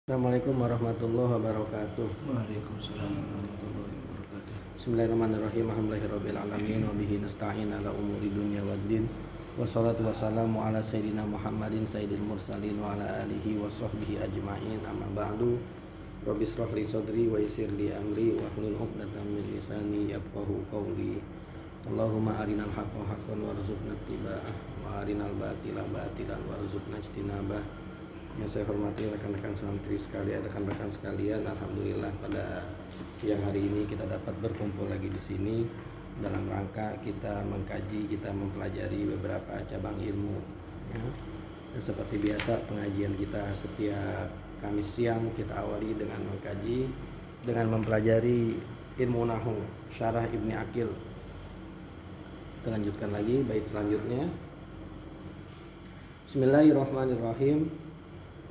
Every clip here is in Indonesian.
Assalamualaikum warahmatullahi wabarakatuh. Waalaikumsalam warahmatullahi wabarakatuh. Bismillahirrahmanirrahim. Alhamdulillahirabbil alamin wa bihi nasta'in ala umuri dunya waddin. Wassalatu wassalamu ala sayyidina Muhammadin sayyidil mursalin wa ala alihi wa sahbihi ajma'in. Amma ba'du. Rabbi shrah li sadri wa yassir li amri wa hlul 'uqdatam min lisani yafqahu qawli. Allahumma arinal haqqa haqqan warzuqna ittiba'ah wa arinal batila batilan warzuqna ijtinabah. Yang saya hormati rekan-rekan santri sekalian, rekan-rekan sekalian, alhamdulillah pada siang hari ini kita dapat berkumpul lagi di sini dalam rangka kita mengkaji, kita mempelajari beberapa cabang ilmu. Dan seperti biasa pengajian kita setiap Kamis siang kita awali dengan mengkaji, dengan mempelajari ilmu nahwu, syarah Ibni Aqil. Kita lanjutkan lagi bait selanjutnya. Bismillahirrahmanirrahim.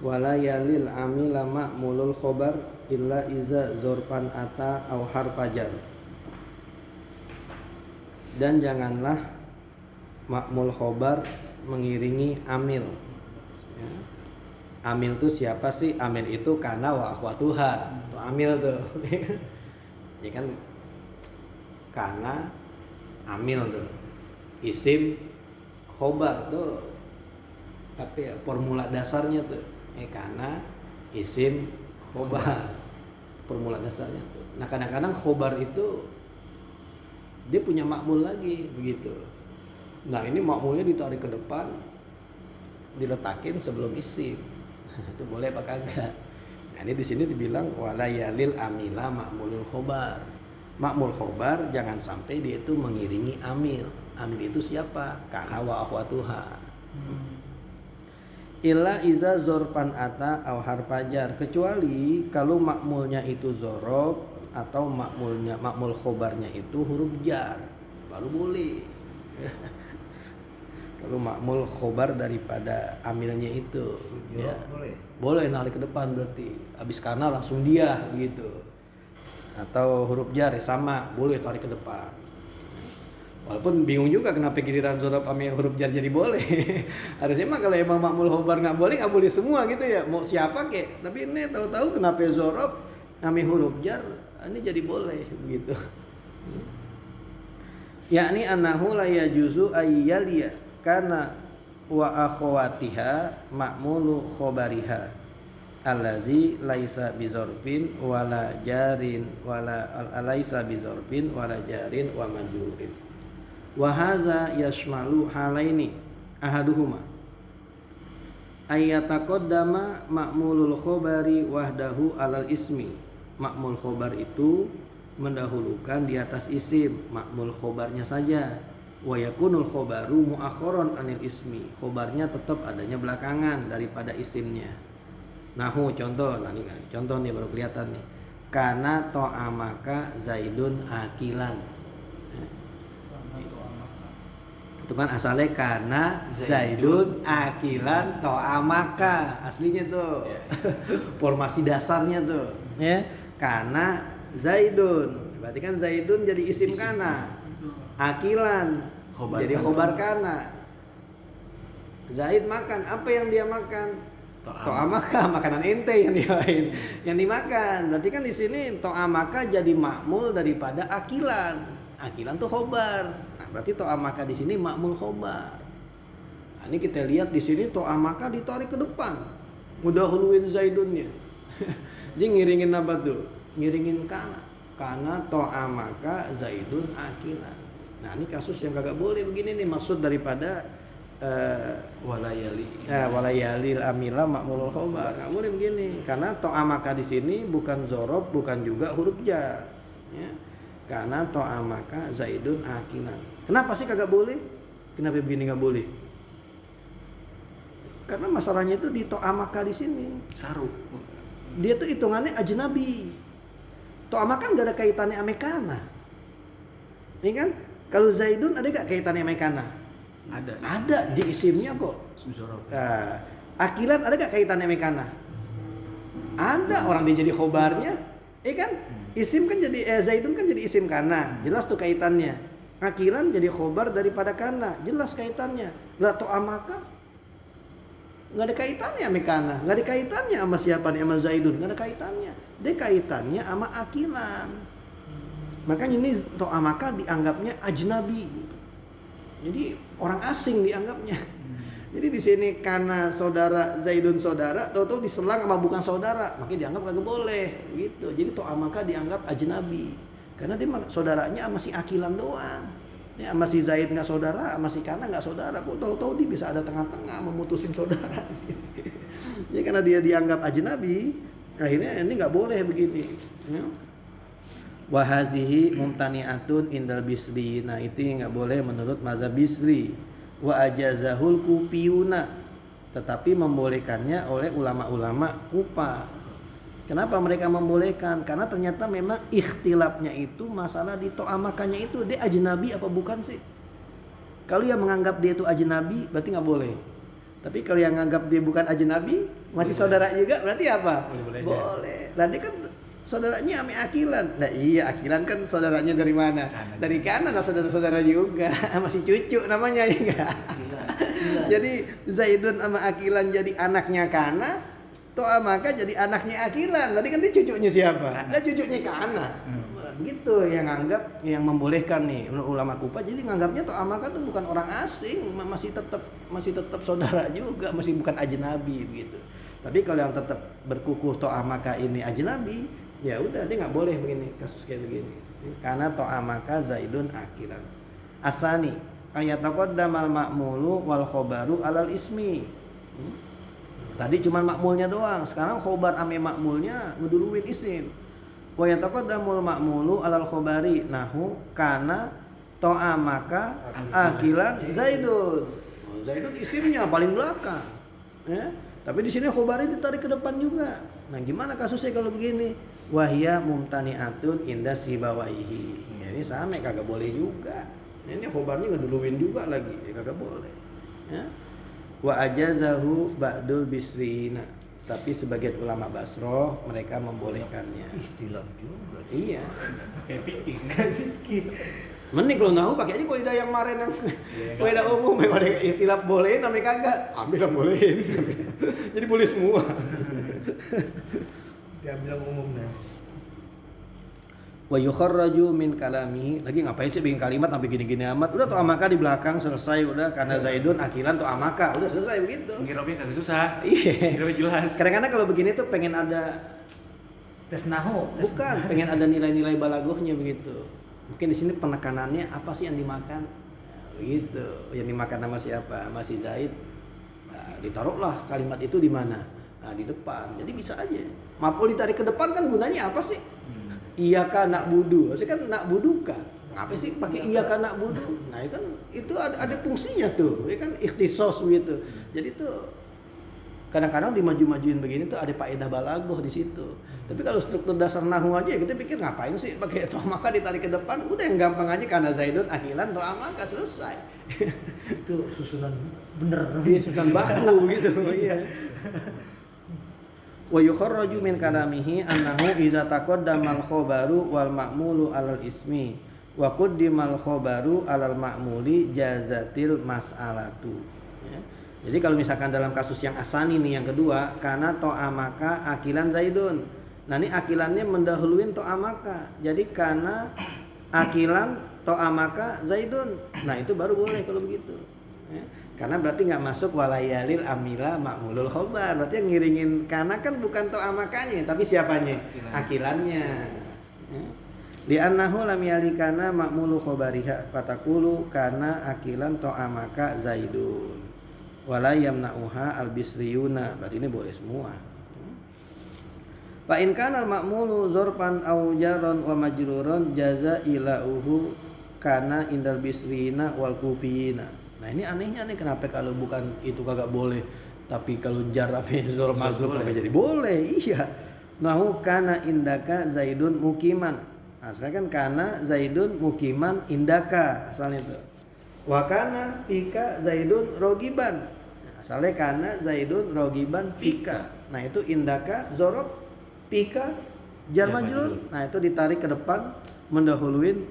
Wala yalil amila ma'mulul khobar illa iza zorpan ata au harfajar. Dan janganlah ma'mul khobar mengiringi amil. Amil itu siapa sih? Amil itu kana wa akhwatuha. Tuh amil tuh. Ya kan kana amil tuh. Isim khobar tuh. Tapi ya, formula dasarnya tuh karena isim khobar, formula dasarnya tuh. Nah kadang-kadang khobar itu dia punya makmul lagi begitu. Nah ini makmulnya ditarik ke depan, diletakin sebelum isim. Itu boleh apa kagak? Nah ini di sini dibilang wala yalil amila makmulul khobar. Makmul khobar jangan sampai dia itu mengiringi amil. Amil itu siapa? Kana wa akhwatuha. Illa iza zorpan ata au harfajar, kecuali kalau makmulnya itu zorob atau makmul khobarnya itu huruf jar baru boleh. Kalau makmul khobar daripada amilnya itu ya, boleh narik ke depan, berarti habis kana langsung dia gitu. Atau huruf jar sama boleh tarik ke depan. Walaupun bingung juga kenapa giliran zorob sama huruf jar jadi boleh. Harusnya mah kalau emang makmul khobar nggak boleh semua gitu ya. Mau siapa kek. Tapi ini tahu-tahu kenapa zorob sama huruf jar ini jadi boleh begitu. Yakni annahu la yajuzu ayyaliya karena wa akhawatiha ma'mulu khobariha allazi laisa bizorfin wala jarin wala alaisa bizorfin wala jarin wa majrurin. Wa hadza yashmalu halaini ahaduhuma ayataqaddama ma'mulul khobari wahdahu alal ismi. Ma'mul khobar itu mendahulukan di atas isim, ma'mul khobarnya saja. Wa yakunul khobaru mu'akharon anil ismi, khobarnya tetap adanya belakangan daripada isimnya. Nahu contoh, nah nih contoh nih baru kelihatan nih. Kana to'amaka zaidun akilan. Itu kan asalnya karena zaidun akilan to'amaka, aslinya tuh formasi dasarnya tuh ya, karena zaidun berarti kan zaidun jadi isim kana, akilan jadi khobar kana. Zaid makan, apa yang dia makan? To'amaka, makanan ente yang dimakan. Berarti kan di sini to'amaka jadi makmul daripada akilan. Akilan tuh khobar. Nah, berarti to'amaka di sini makmul khobar. Nah, ini kita lihat di sini to'amaka ditarik ke depan. Udah huluin zaidunnya. Dia ngiringin apa tuh? Ngiringin kana. Kana to'amaka zaidun akilan. Nah, ini kasus yang kagak boleh begini nih, maksud daripada walayalil amila makmulul khobar. Nggak boleh begini. Karena to'amaka di sini bukan zorob, bukan juga huruf jar. Ya. Karena to'amaka zaidun akilan. Kenapa sih kagak boleh? Kenapa begini nggak boleh? Karena masalahnya itu di to'amaka di sini. Saru. Dia tuh hitungannya ajnabi. To'amaka nggak ada kaitannya sama kana. Ini kan? Kalau zaidun ada nggak kaitannya sama kana? Ada di isimnya kok. Nah, akilan ada gak kaitannya sama kana? Ada, orang dia jadi khobarnya. Kan? Isim kan jadi zaidun kan jadi isim kana. Jelas tuh kaitannya. Akilan jadi khobar daripada kana. Jelas kaitannya. Lah to'amaka nggak ada kaitannya sama kana, nggak ada kaitannya sama siapa nih, sama Zaidun, nggak ada kaitannya. Dia kaitannya sama akilan. Makanya ini to'amaka dianggapnya ajnabi. Jadi orang asing dianggapnya. Jadi di sini karena saudara Zaidun saudara, tahu-tahu diselang sama bukan saudara, makanya dianggap kagak boleh gitu. Jadi to'amaka dianggap ajnabi. Karena dia saudaranya sama si akilan doang. Ya, sama si Zaid nggak saudara, sama si Kana nggak saudara. Kok tahu-tahu dia bisa ada tengah-tengah memutusin saudara. Jadi karena dia dianggap ajnabi, akhirnya ini nggak boleh begini. Ya. Wahazihi mumtani'atun indal bisri. Nah itu yang nggak boleh menurut mazhab bisri. Wa ajazahul kupiyuna, tetapi membolehkannya oleh ulama-ulama Kufa. Kenapa mereka membolehkan? Karena ternyata memang ikhtilafnya itu masalah di to'amakannya itu dia ajnabi apa bukan sih? Kalau yang menganggap dia itu ajnabi berarti nggak boleh. Tapi kalau yang menganggap dia bukan ajnabi masih saudara juga berarti apa? Boleh. Dan dia kan saudaranya ame akilan. Nah iya, akilan kan saudaranya dari mana? Dari kanan lah, saudara-saudara juga. Masih cucu namanya ya enggak? Jadi Zaidun sama akilan jadi anaknya Kana, to'amaka jadi anaknya akilan. Berarti kan dia cucunya siapa? Dia cucunya Kana. Begitu yang anggap, yang membolehkan nih ulama Kufa. Jadi nganggapnya to'amaka itu bukan orang asing, masih tetap saudara juga, masih bukan ajnabi begitu. Tapi kalau yang tetap berkukuh to'amaka ini ajnabi, ya udah dia nggak boleh begini, kasus kayak begini. Karena to'amaka Zaidun akilan. Asani ayat taqaddamal ma'mulu wal khobaru alal ismi. Tadi cuma makmulnya doang, sekarang khobar ame makmulnya ngeduluin isim. Wa yataqaddamul ma'mulu alal khobari nahu kana to'amaka akilan Zaidun. Zaidun isimnya paling belakang. Ya. Tapi di sini khobarnya ditarik ke depan juga. Nah, gimana kasusnya kalau begini? Wahya mumtani'atun inda sibawaihi. Ya, ini sama kagak boleh juga. Ini khobarnya ngeduluin juga lagi, ya, kagak boleh. Ya. Wa ajazahu ba'dul bisriina, tapi sebagian ulama Basroh mereka membolehkannya. Ikhtilaf juga. Iya. Kayak fikih. Mending kalau nahu pakai aja kaidah yang kemarin yang kaidah umum, pada ikhtilaf boleh tapi kagak. Ambil yang bolehin. Jadi boleh semua. Diambil yang umumnya. Wa yukharraju min kalamihi. Lagi ngapain sih bikin kalimat sampai gini-gini amat? Udah to'amaka di belakang selesai udah, karena Zaidun akilan to'amaka udah selesai begitu. Ngirobnya kagak susah. Iya. Ngirobnya jelas. Kadang-kadang kalau begini tuh pengen ada tes nahu. bukan, pengen ada nilai-nilai balagohnya begitu. Mungkin di sini penekanannya apa sih yang dimakan? Nah, begitu. Yang dimakan sama siapa? Masih Zaid. Nah, ditaruhlah kalimat itu di mana? Nah, di depan. Jadi bisa aja. Maf'ul ditarik ke depan kan gunanya apa sih? Iyaka na'budu. Maksudnya kan na'buduka. Ngapa sih pakai iyaka na'budu? Nah, itu ada fungsinya tuh. Ya kan ikhtisos gitu. Jadi tuh kadang-kadang dimaju-majuin begini tuh ada faedah balagoh di situ. Tapi kalau struktur dasar nahu aja kita pikir ngapain sih pakai to'amaka ditarik ke depan? Udah yang gampang aja karena Zaidun akilan to'amaka selesai. Itu susunan bener. Iya, susunan baku gitu. Iya. Wa yukharraju min kalamihi annahu idza taqaddamal khobaru wal ma'mulu alal ismi wa quddimal khobaru alal ma'muli jazatil mas'alatu. Ya. Jadi kalau misalkan dalam kasus yang asani nih yang kedua, karena to'amaka akilan Zaidun. Nah ini akilannya mendahuluin to'amaka. Jadi karena akilan to'amaka Zaidun. Nah itu baru boleh kalau begitu. Ya. Karena berarti nggak masuk walayalil amila ma'mulul khobar. Berarti yang ngiringin karena kan bukan to'amakanya, tapi siapanya? Akilannya. Ya. Li'annahu lam yalikana ma'mulu khobariha fatakulu karena akilan to'amaka Zaidun. Wala yamna'uha al-bisriyuna. Berarti ini boleh semua. Fa in kana al-ma'mulu zorfan aw jaron wa majruron jaza ilauhu kana indal bisriyina wal kufiyina. Nah ini anehnya nih, kenapa kalau bukan itu kagak boleh, tapi kalau jar apa zorf mazruf kagak jadi boleh. Iya. Nahu kana indaka Zaidun mukiman. Asalnya kan kana Zaidun mukiman indaka asalnya itu. Wa kana fika Zaidun rogiban. Asalnya kana Zaidun rogiban fika. Nah itu indaka zorof, fika jar majrur. Nah itu ditarik ke depan mendahuluin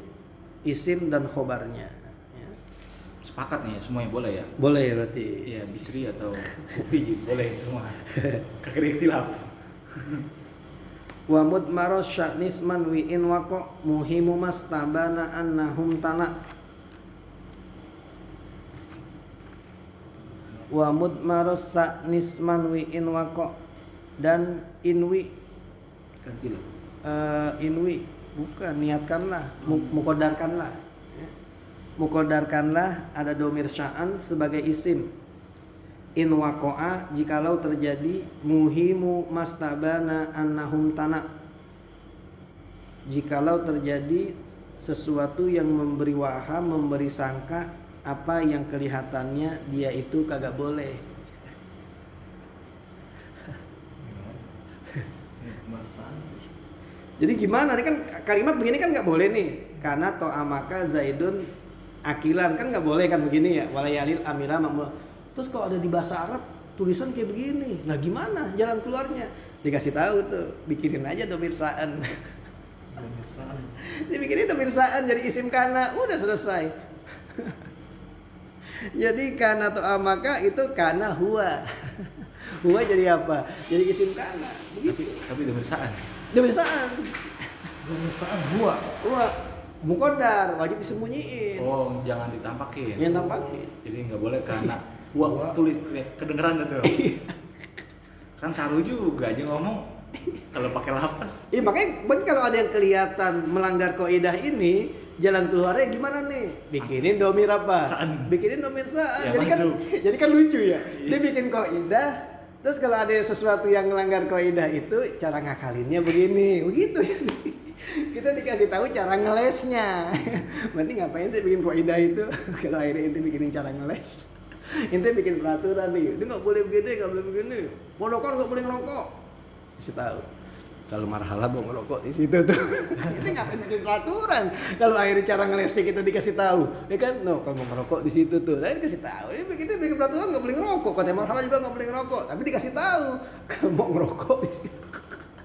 isim dan khobarnya. Ya. sepakat nih semuanya boleh ya? Boleh berarti. Iya, Bisri atau Ufi boleh semua. Kagak ada ikhtilaf. Wa mudmaros sya'nisman wi in waqo muhimu mastabana annahum tana. Wa mudmaros sya'nisman wi in waqo, dan inwi Ganti loh. inwi bukan niatkanlah, mukodarkanlah. Mukodarkanlah ada domir sya'an sebagai isim. In waqa'a jikalau terjadi muhimu mastabana annahum tana, jikalau terjadi sesuatu yang memberi waham, memberi sangka apa yang kelihatannya dia itu kagak boleh. Jadi gimana nih, kan kalimat begini kan nggak boleh nih, karena to'amaka zaidun akilan kan nggak boleh kan begini ya, walayalil amira makmul. Terus kalau ada di bahasa Arab tulisan kayak begini, nah gimana jalan keluarnya? Dikasih tahu tuh, bikinin aja domir sa'an. Dibikinin domir sa'an jadi isim kana, udah selesai. Jadi kana to'amaka itu kana huwa. Huwa jadi apa? Jadi isim kana. Begitu. Tapi domir sa'an. Domir sa'an. Domisaan gua. Huwa mukodar, wajib disembunyiin. Oh, jangan ditampakin. Yang tampakin. Jadi nggak boleh karena wah tulis kedengeran itu. Kan saru juga aja ngomong kalau pakai lapas. Iya makanya kalau ada yang kelihatan melanggar kaidah ini, jalan keluarnya gimana nih? Bikinin domir apa? Sa'an. Bikinin domir sa'an. Ya, jadi kan lucu ya. Dia bikin kaidah, terus kalau ada sesuatu yang melanggar kaidah itu cara ngakalinnya begini, begitu. Kita dikasih tahu cara ngelesnya. Berarti ngapain sih bikin kaidah itu? Kalau akhirnya itu bikinin cara ngeles. Intinya bikin peraturan nih, dia nggak boleh begini, nggak boleh begini. Mau rokok nggak boleh ngerokok. Kasih tahu. Kalau marhalah mau ngerokok di situ tuh. Itu ngapain bikin peraturan? Kalau akhirnya cara ngelesnya kita dikasih tahu, ya kan? No, kalau mau ngerokok di situ tuh, nah dikasih tahu. Ya bikin peraturan nggak boleh ngerokok. Kata marhalah juga nggak boleh ngerokok. Tapi dikasih tahu kalau mau ngerokok di situ.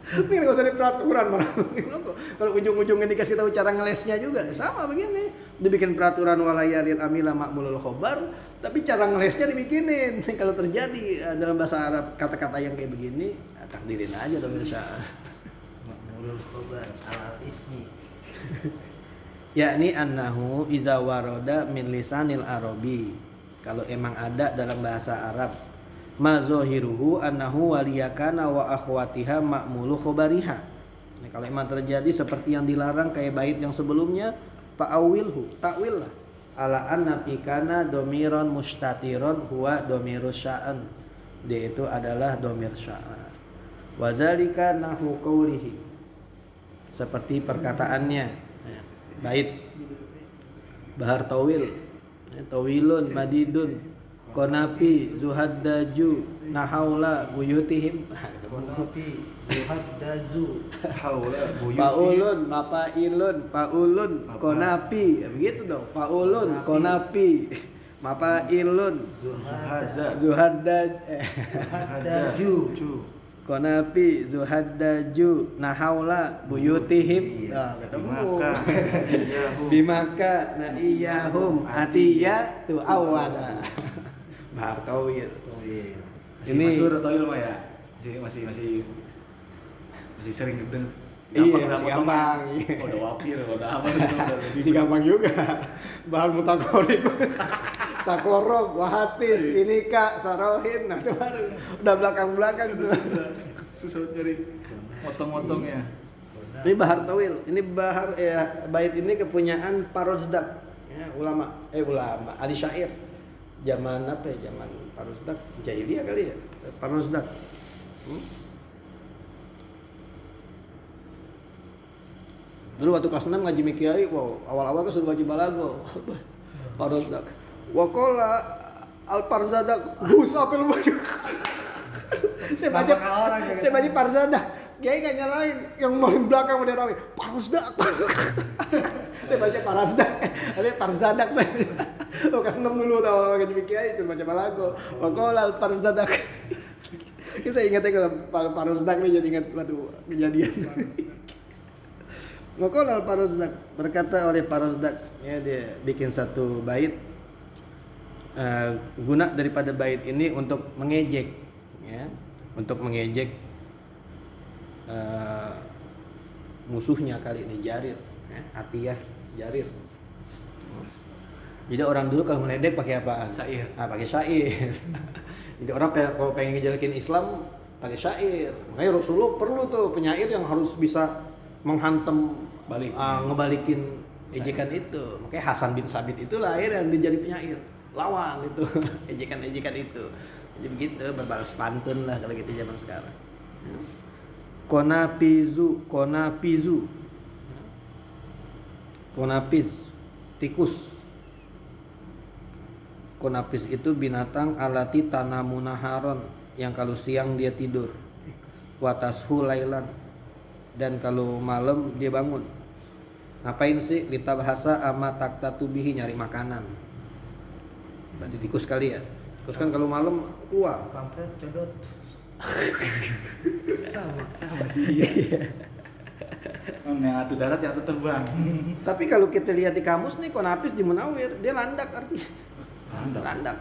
Ini nggak usah di peraturan malah ngerokok. Kalau ujung-ujungnya dikasih tahu cara ngelesnya juga sama begini. Dibikin peraturan walayalil amila makmulul khobar, tapi cara ngelesnya dibikinin. Kalau terjadi dalam bahasa Arab kata-kata yang kayak begini, takdirin aja domir sya'an. Makmulul khobar alal ismi. Yakni annahu iza waroda min lisanil arabi. Kalau emang ada dalam bahasa Arab, ma zahiruhu annahu waliyakana wa akhwatiha ma'mulu khobariha. Ini kalau emang terjadi seperti yang dilarang kayak bait yang sebelumnya, fa'awilhu, takwil lah. Ala anna pikana domiron mustatiron huwa domirus sya'an. Dia itu adalah domir sya'an. Wazalika nahu qawlihi. Seperti perkataannya. Bait bahar tawil, tawilun madidun konapi zuhaddaju nahaula buyutihim. Konapi zuhaddazu Haula Paulun paulun konapi, begitu dong. Paulun konapi mapailun zuhaddaju konapi zuhaddaju nahaula buyutihim. Nah, ketemu. Bimaka na iyahum atiya tu awada. Bahar tawil. Ini masyhur atau ilmu ya? Masih sering denger. Iya, masih gampang. Oh, udah wapir, udah apa Masih gampang juga. Bahan mutakorib. Takorob, wahatis, inika, sarohin, nah itu baru udah belakang-belakang tuh. Susah nyari motong-motongnya. Ini bahar tawil, ini bahar ya, bait ini kepunyaan Parozdak, ya, ulama ahli syair. Zaman apa ya? Zaman Parozdak, jahiliyah kali ya. Parozdak. Dulu waktu kelas 6 ngaji Mikiai, wow, awal-awal kan sudah wajib balago. Parozdak. Wakola Al-Parzadak Gus apel baju. Saya baca Parzadak. Kiai gak nyalain, yang paling belakang udah rawi. Parozdak. Saya baca Parozdak. Tapi Parzadak saya. Oh, kelas 6 dulu awal-awal ngaji Kiai suruh baca balago. Wakola Al-Parzadak. Saya ingatnya kalau Parozdak nih, jadi ingat waktu kejadian. Wakola Al-Parozdak, berkata oleh Parozdak, ya dia bikin satu bait. guna daripada bait ini untuk mengejek, ya, untuk mengejek musuhnya kali ini Jarir, ya, Atiyah Jarir. Jadi orang dulu kalau meledek pakai apaan? Syair. Nah, pakai syair. Jadi orang kalau pengen ngejelekin Islam pakai syair. Makanya Rasulullah perlu tuh penyair yang harus bisa menghantam Balik. ngebalikin ejekan itu. Makanya Hasan bin Sabit itu lahir yang jadi penyair. Lawan itu ejekan-ejekan itu. Jadi begitu, berbalas pantun lah kalau gitu zaman sekarang. Konapiz, tikus. Konapis itu binatang alati tanamunaharon yang kalau siang dia tidur. Watashu lailan, dan kalau malam dia bangun. Ngapain sih? Litabhasa ama taktatubihi, nyari makanan. Berarti tikus kali ya. Terus kan kalau malam keluar. Kampret codot. sama sih. Yang atu darat, yang atu terbang. Tapi kalau kita lihat di kamus nih, konapis di Munawir dia landak artinya. Landak.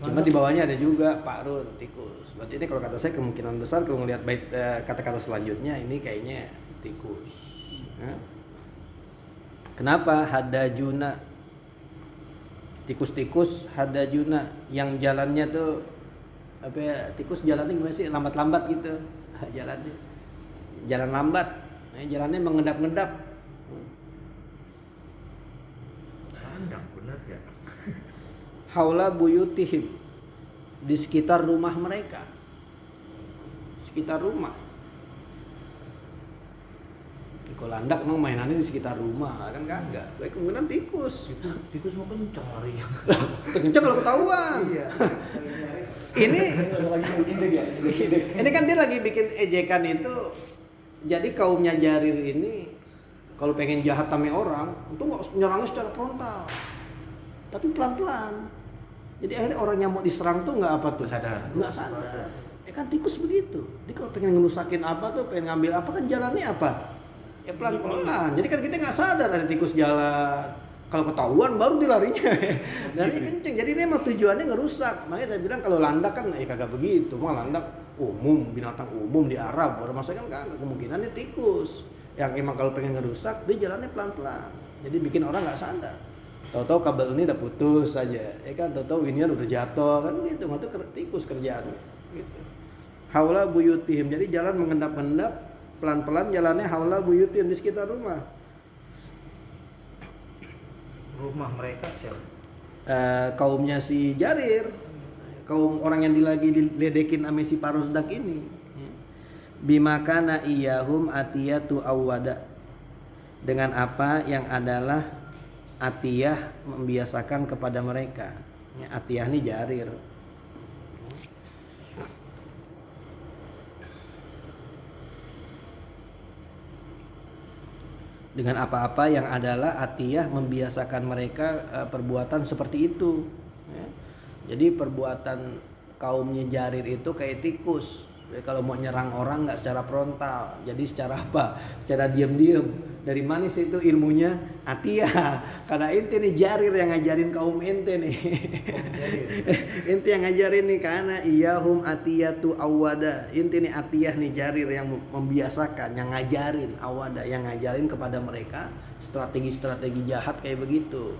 Cuma di bawahnya ada juga parun, tikus. Berarti ini kalau kata saya kemungkinan besar kalau ngelihat bait kata-kata selanjutnya ini kayaknya tikus. Ya. Kenapa hadajuna? Tikus-tikus hadajuna yang jalannya tuh apa ya? Tikus jalannya gimana sih? Lambat-lambat gitu. Jalannya. Jalan lambat. Jalannya mengedap-ngedap. Landak bener ya. Haula buyutihim, di sekitar rumah mereka. Sekitar rumah. Kalau landak memang mainannya di sekitar rumah, kan kagak. Baik kemungkinan tikus. Tikus mau kencang lari. Kencang kalau ketahuan. Iya. Ini kan dia lagi bikin ejekan itu. Jadi kaumnya Jarir ini kalau pengen jahat sama orang, itu nggak nyerangnya secara frontal, tapi pelan-pelan. Jadi akhirnya orang yang mau diserang tuh nggak apa tuh? Nggak sadar. Kan tikus begitu. Dia kalau pengen ngerusakin apa tuh, pengen ngambil apa kan jalannya apa? Ya pelan-pelan. Jadi kan kita nggak sadar ada tikus jalan. Kalau ketahuan baru dia larinya. Larinya kenceng. Jadi ini emang tujuannya ngerusak. Makanya saya bilang kalau landak kan kagak begitu. Mah landak umum, binatang umum di Arab. Maksudnya kan kagak, kemungkinannya tikus. Yang emang kalau pengen ngerusak dia jalannya pelan-pelan. Jadi bikin orang nggak sadar. Tahu-tahu kabel ini udah putus saja. Kan tahu-tahu inian udah jatuh kan gitu. Itu tikus kerjaannya. Gitu. Haula buyutihim. Jadi jalan mengendap-endap. Pelan-pelan jalannya haula buyutin di sekitar rumah. Rumah mereka siapa? Kaumnya si Jarir, kaum orang yang lagi diledekin sama si Paruzdak ini. Bimakana iyahum atiyatu awwada, dengan apa yang adalah Atiyah membiasakan kepada mereka. Atiyah ini Jarir. Dengan apa-apa yang adalah Atiyah membiasakan mereka perbuatan seperti itu. Ya. Jadi perbuatan kaumnya Jarir itu kayak tikus. Jadi kalau mau nyerang orang nggak secara frontal, jadi secara apa? Secara diam-diam. Dari mana sih itu ilmunya? Atiyah. Karena ente nih Jarir yang ngajarin kaum ente nih. Ente yang ngajarin nih, karena iyahum atiyatu awada. Ente nih Atiyah nih Jarir yang membiasakan, yang ngajarin awada, yang ngajarin kepada mereka strategi-strategi jahat kayak begitu.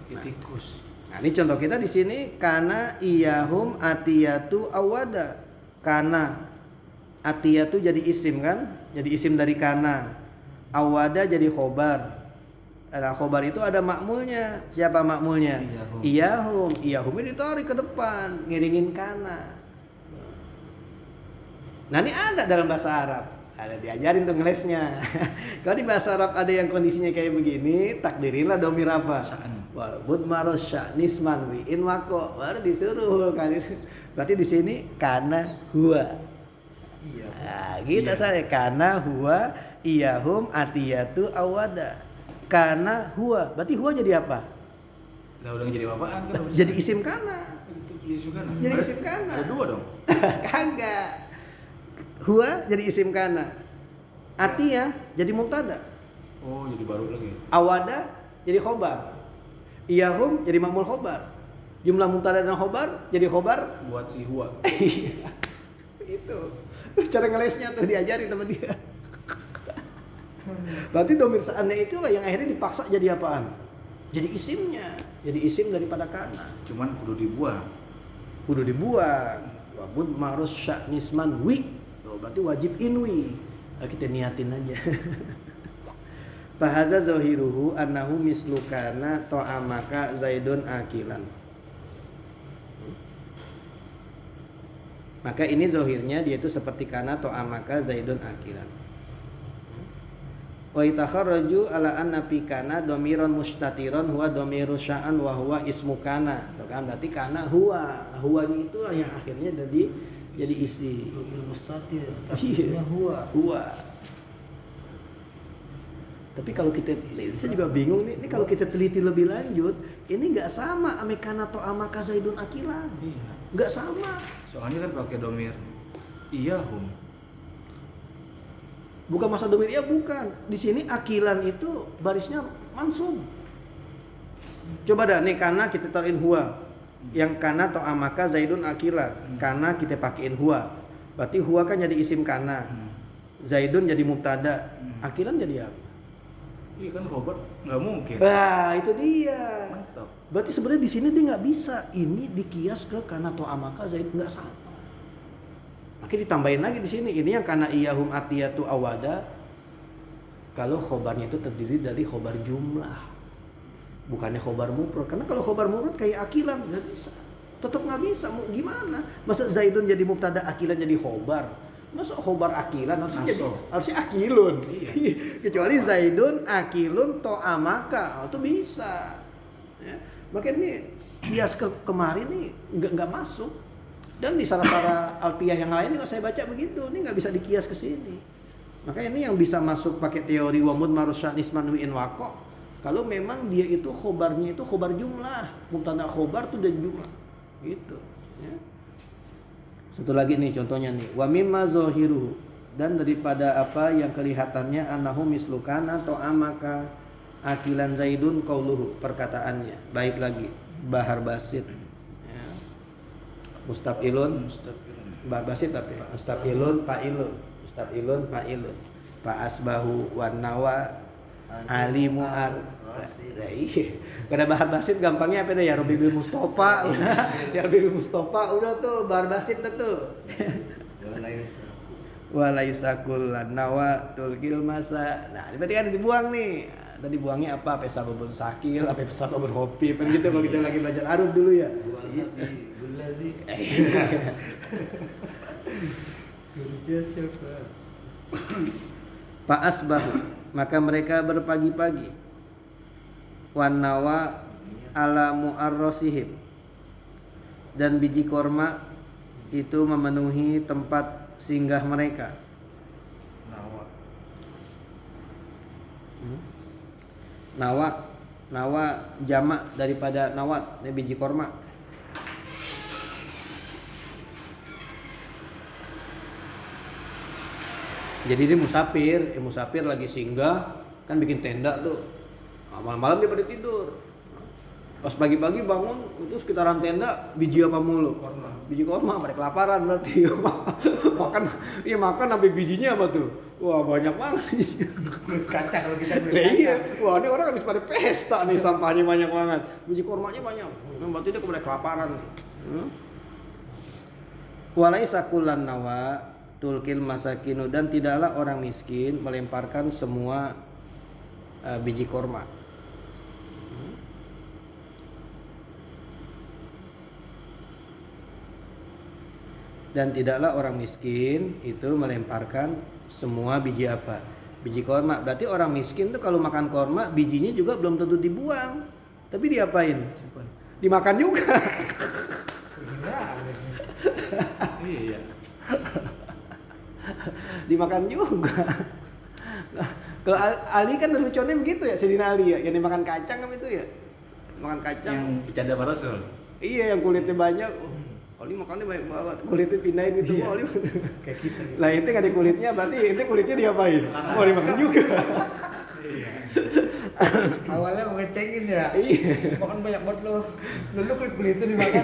Tikus. Nah, ini contoh kita di sini, karena iyahum atiyatu awada. Karena Atiyatu jadi isim kan? Jadi isim dari kana. Awada jadi khobar. Nah, khobar itu ada makmulnya. Siapa makmulnya? Iyahum. Iyahum ini ditarik ke depan, ngiringin kana. Nah, ini ada dalam bahasa Arab. Ada diajarin tuh ngelesnya. Kalau di bahasa Arab ada yang kondisinya kayak begini, takdirinlah domir apa? Wal maros sya'nisman wi in waqo. Baru disuruh kan. Berarti di sini kana huwa. Iya. Nah, kita saya karena huwa iyahum atiyatu awada. Karena huwa, berarti huwa jadi apa? Lah udah jadi apaan kan? Jadi isim kana. Jadi isim kana. Jadi isim kana. Ada dua dong. Kagak. Huwa jadi isim kana. Atiyah jadi mubtada. Oh, jadi baru lagi. Awada jadi khobar. Iyahum jadi ma'mul khobar. Jumlah mubtada dan khobar jadi khobar buat si huwa. itu cara ngelesnya tuh diajari sama dia. Berarti domir seandainya itulah yang akhirnya dipaksa jadi apaan? Jadi isimnya, jadi isim daripada kana. Cuman kudu dibuang. Kudu dibuang. Wabud ma'rus sya'nisman wi. Tuh, berarti wajib inwi. Nah, kita niatin aja. Fahaza zahiruhu annahu mislu kana ta'amaka zaidun akilan. Maka ini zahirnya dia itu seperti kana ta'amaka zaidun akilan. Wa itakharraju ala anna fi kana dhamiran mustatiron huwa dhamiru sya'an wa huwa ismu kana. Tuh kan berarti kana huwa. Nah, huwanya itulah yang akhirnya jadi isi. Domir mustatir, takdirnya huwa. Huwa. Tapi kalau kita, saya juga bingung nih, ini kalau kita teliti lebih lanjut, ini nggak sama amekana to amaka zaidun akilan, Iya. nggak sama. Soalnya kan pakai domir iyahum. Bukan masa domir ya bukan. Di sini akilan itu barisnya mansub. Coba dah nih karena kita taruhin huwa, yang kana to amaka zaidun akilan, karena kita pakein huwa, berarti huwa kan jadi isim kana, zaidun jadi mubtada, akilan jadi apa? Iya kan Robert nggak mungkin. Nah itu dia. Mantap. Berarti sebenarnya di sini dia nggak bisa. Ini dikias ke kana to amaka zaid nggak sama. Akhirnya ditambahin lagi di sini. Ini yang kana iyahum atiyatu awada. Kalau khobarnya itu terdiri dari khobar jumlah, bukannya khobar mufrad. Karena kalau khobar mufrad kayak akilan nggak bisa. Tetap nggak bisa. Mau gimana? Masa zaidun jadi mubtada, akilan jadi khobar? Masa khobar akilan harusnya akilun. Iya. Kecuali zaidun akilun to amaka, itu bisa. Ya. Makanya ini kias kemarin nih nggak masuk. Dan di salah-salah alpiyah yang lain juga saya baca begitu. Ini nggak bisa dikias ke sini. Makanya ini yang bisa masuk pakai teori wamud marusyan isman wi'in waqo. Kalau memang dia itu khobarnya itu khobar jumlah, mubtada khobar tuh dan jumlah, gitu. Ya. Satu lagi nih contohnya nih, wa mimma zahiruhu, dan daripada apa yang kelihatannya annahu mislukana atau amaka akilan zaidun qauluhu, perkataannya. Baik lagi bahar basit. Ya. Mustafilun, bahar basit tapi mustafilun fa'ilun fa asbahu wan nawa alimu ar. Pada bahar basit gampangnya apa ya Rabbi bil Mustafa udah. Ya Rabbi bil Mustafa udah tuh bahar basit tuh. Walaisakul nawa tulkil masa. Nah, berarti kan dibuang nih. Tadi buangnya apa? Pesababun sakil, apa pesababun hopi, kan gitu kalau kita lagi belajar arud dulu ya. Kerja siapa? Pak asbahu, maka mereka berpagi-pagi. Wan nawa ala mu'arrosihim, dan biji korma itu memenuhi tempat singgah mereka. Nawa jamak daripada nawat, ini biji korma. Jadi ini musafir lagi singgah, kan bikin tenda tuh. Malam-malam dia pada tidur. Pas pagi-pagi bangun itu sekitaran tenda biji apa mulu? Biji korma, pada kelaparan berarti. makan sampai bijinya apa tuh? Wah, banyak banget. Kacang kalau kita beli. Iya. Wah, ini orang habis pada pesta nih, sampahnya banyak banget. Biji kormanya banyak. Berarti dia kepada kelaparan. Walaisa kullan nawa tulkil masakinu, dan tidaklah orang miskin melemparkan semua biji korma. Dan tidaklah orang miskin itu melemparkan semua biji apa? Biji korma. Berarti orang miskin tuh kalau makan korma bijinya juga belum tentu dibuang. Tapi diapain? Dimakan juga. Iya. Dimakan juga. Kalau Ali kan lucunya begitu ya, Sayyidina Ali ya, yang dimakan kacang apa itu ya? Makan kacang. Yang bercanda para Rasul. Iya, yang kulitnya banyak. Ali makannya banyak banget, kulitnya pindahin gitu. Iya. Ali. Kayak kita gitu. Lah itu kan di kulitnya, berarti itu kulitnya diapain? Mau dimakan juga. Awalnya mau ngecengin ya. Iya. Makan banyak banget lo. Dulu kulit itu dimakan.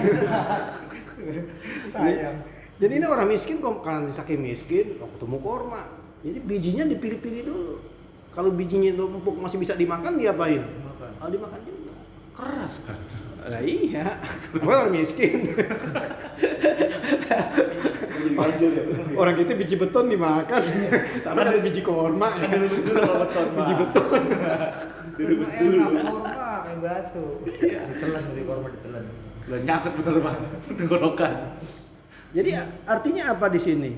Sayang. Jadi ini orang miskin kok karena saking miskin, oh, ketemu korma. Jadi bijinya dipilih-pilih dulu. Kalau bijinya itu empuk masih bisa dimakan, diapain? Dimakan. Oh, dimakan juga. Keras kan. Nah iya, gue orang miskin. Manjur ya. Orang kita biji beton dimakan, tapi ada biji korma. Kan direbus dulu kalau beton. Biji beton. Direbus Enak, dulu. korma kayak batu. Ditelan dari korma ditelan. Udah nyangkut bener Bang. Tenggorokan. Jadi artinya apa di sini?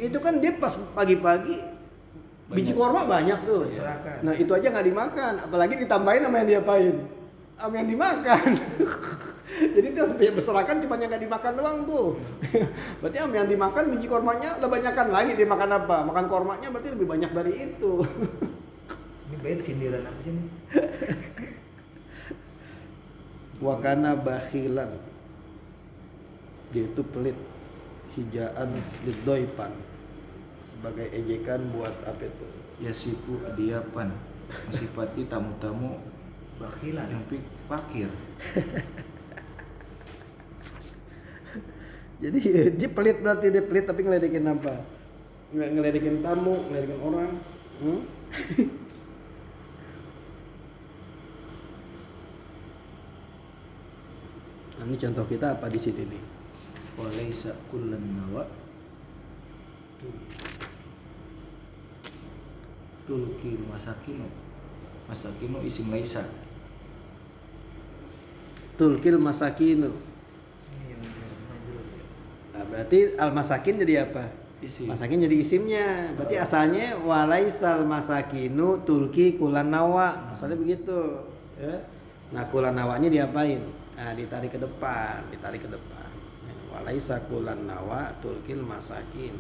Itu kan dia pas pagi-pagi biji korma banyak tuh. Berserakan. Nah itu aja nggak dimakan, apalagi ditambahin sama yang diapain? Sama yang dimakan. Jadi itu berserakan cuma yang nggak dimakan doang tuh. Berarti sama yang dimakan biji kormanya udah banyakan lagi, dia makan apa? Makan kormanya berarti lebih banyak dari itu. Ini bait sindiran apa sih ini? Wakana bakhilan, dia itu pelit, hijaan lidoipan, sebagai ejekan buat apa itu? Yasifu adiapan. Mensifati tamu-tamu Bakilan. yang fakir. Jadi dia pelit, berarti dia pelit tapi ngeledekin apa? Ngeledekin tamu, ngeledekin orang. Nah, ini contoh kita apa di sini nih? Walaisa kullan nawa tulki masakinu. Masakinu isim laisa. Tulkil masakinu. Ini yang manjur. Nah, berarti al masakin jadi apa? Isim. Masakin jadi isimnya. Berarti asalnya walaisal masakinu tulki kulan nawa. Asalnya begitu. Ya. Nah kulan nawanya diapain? Nah ditarik ke depan, ditarik ke depan. Walaisa kulan nawa tulkil masakin.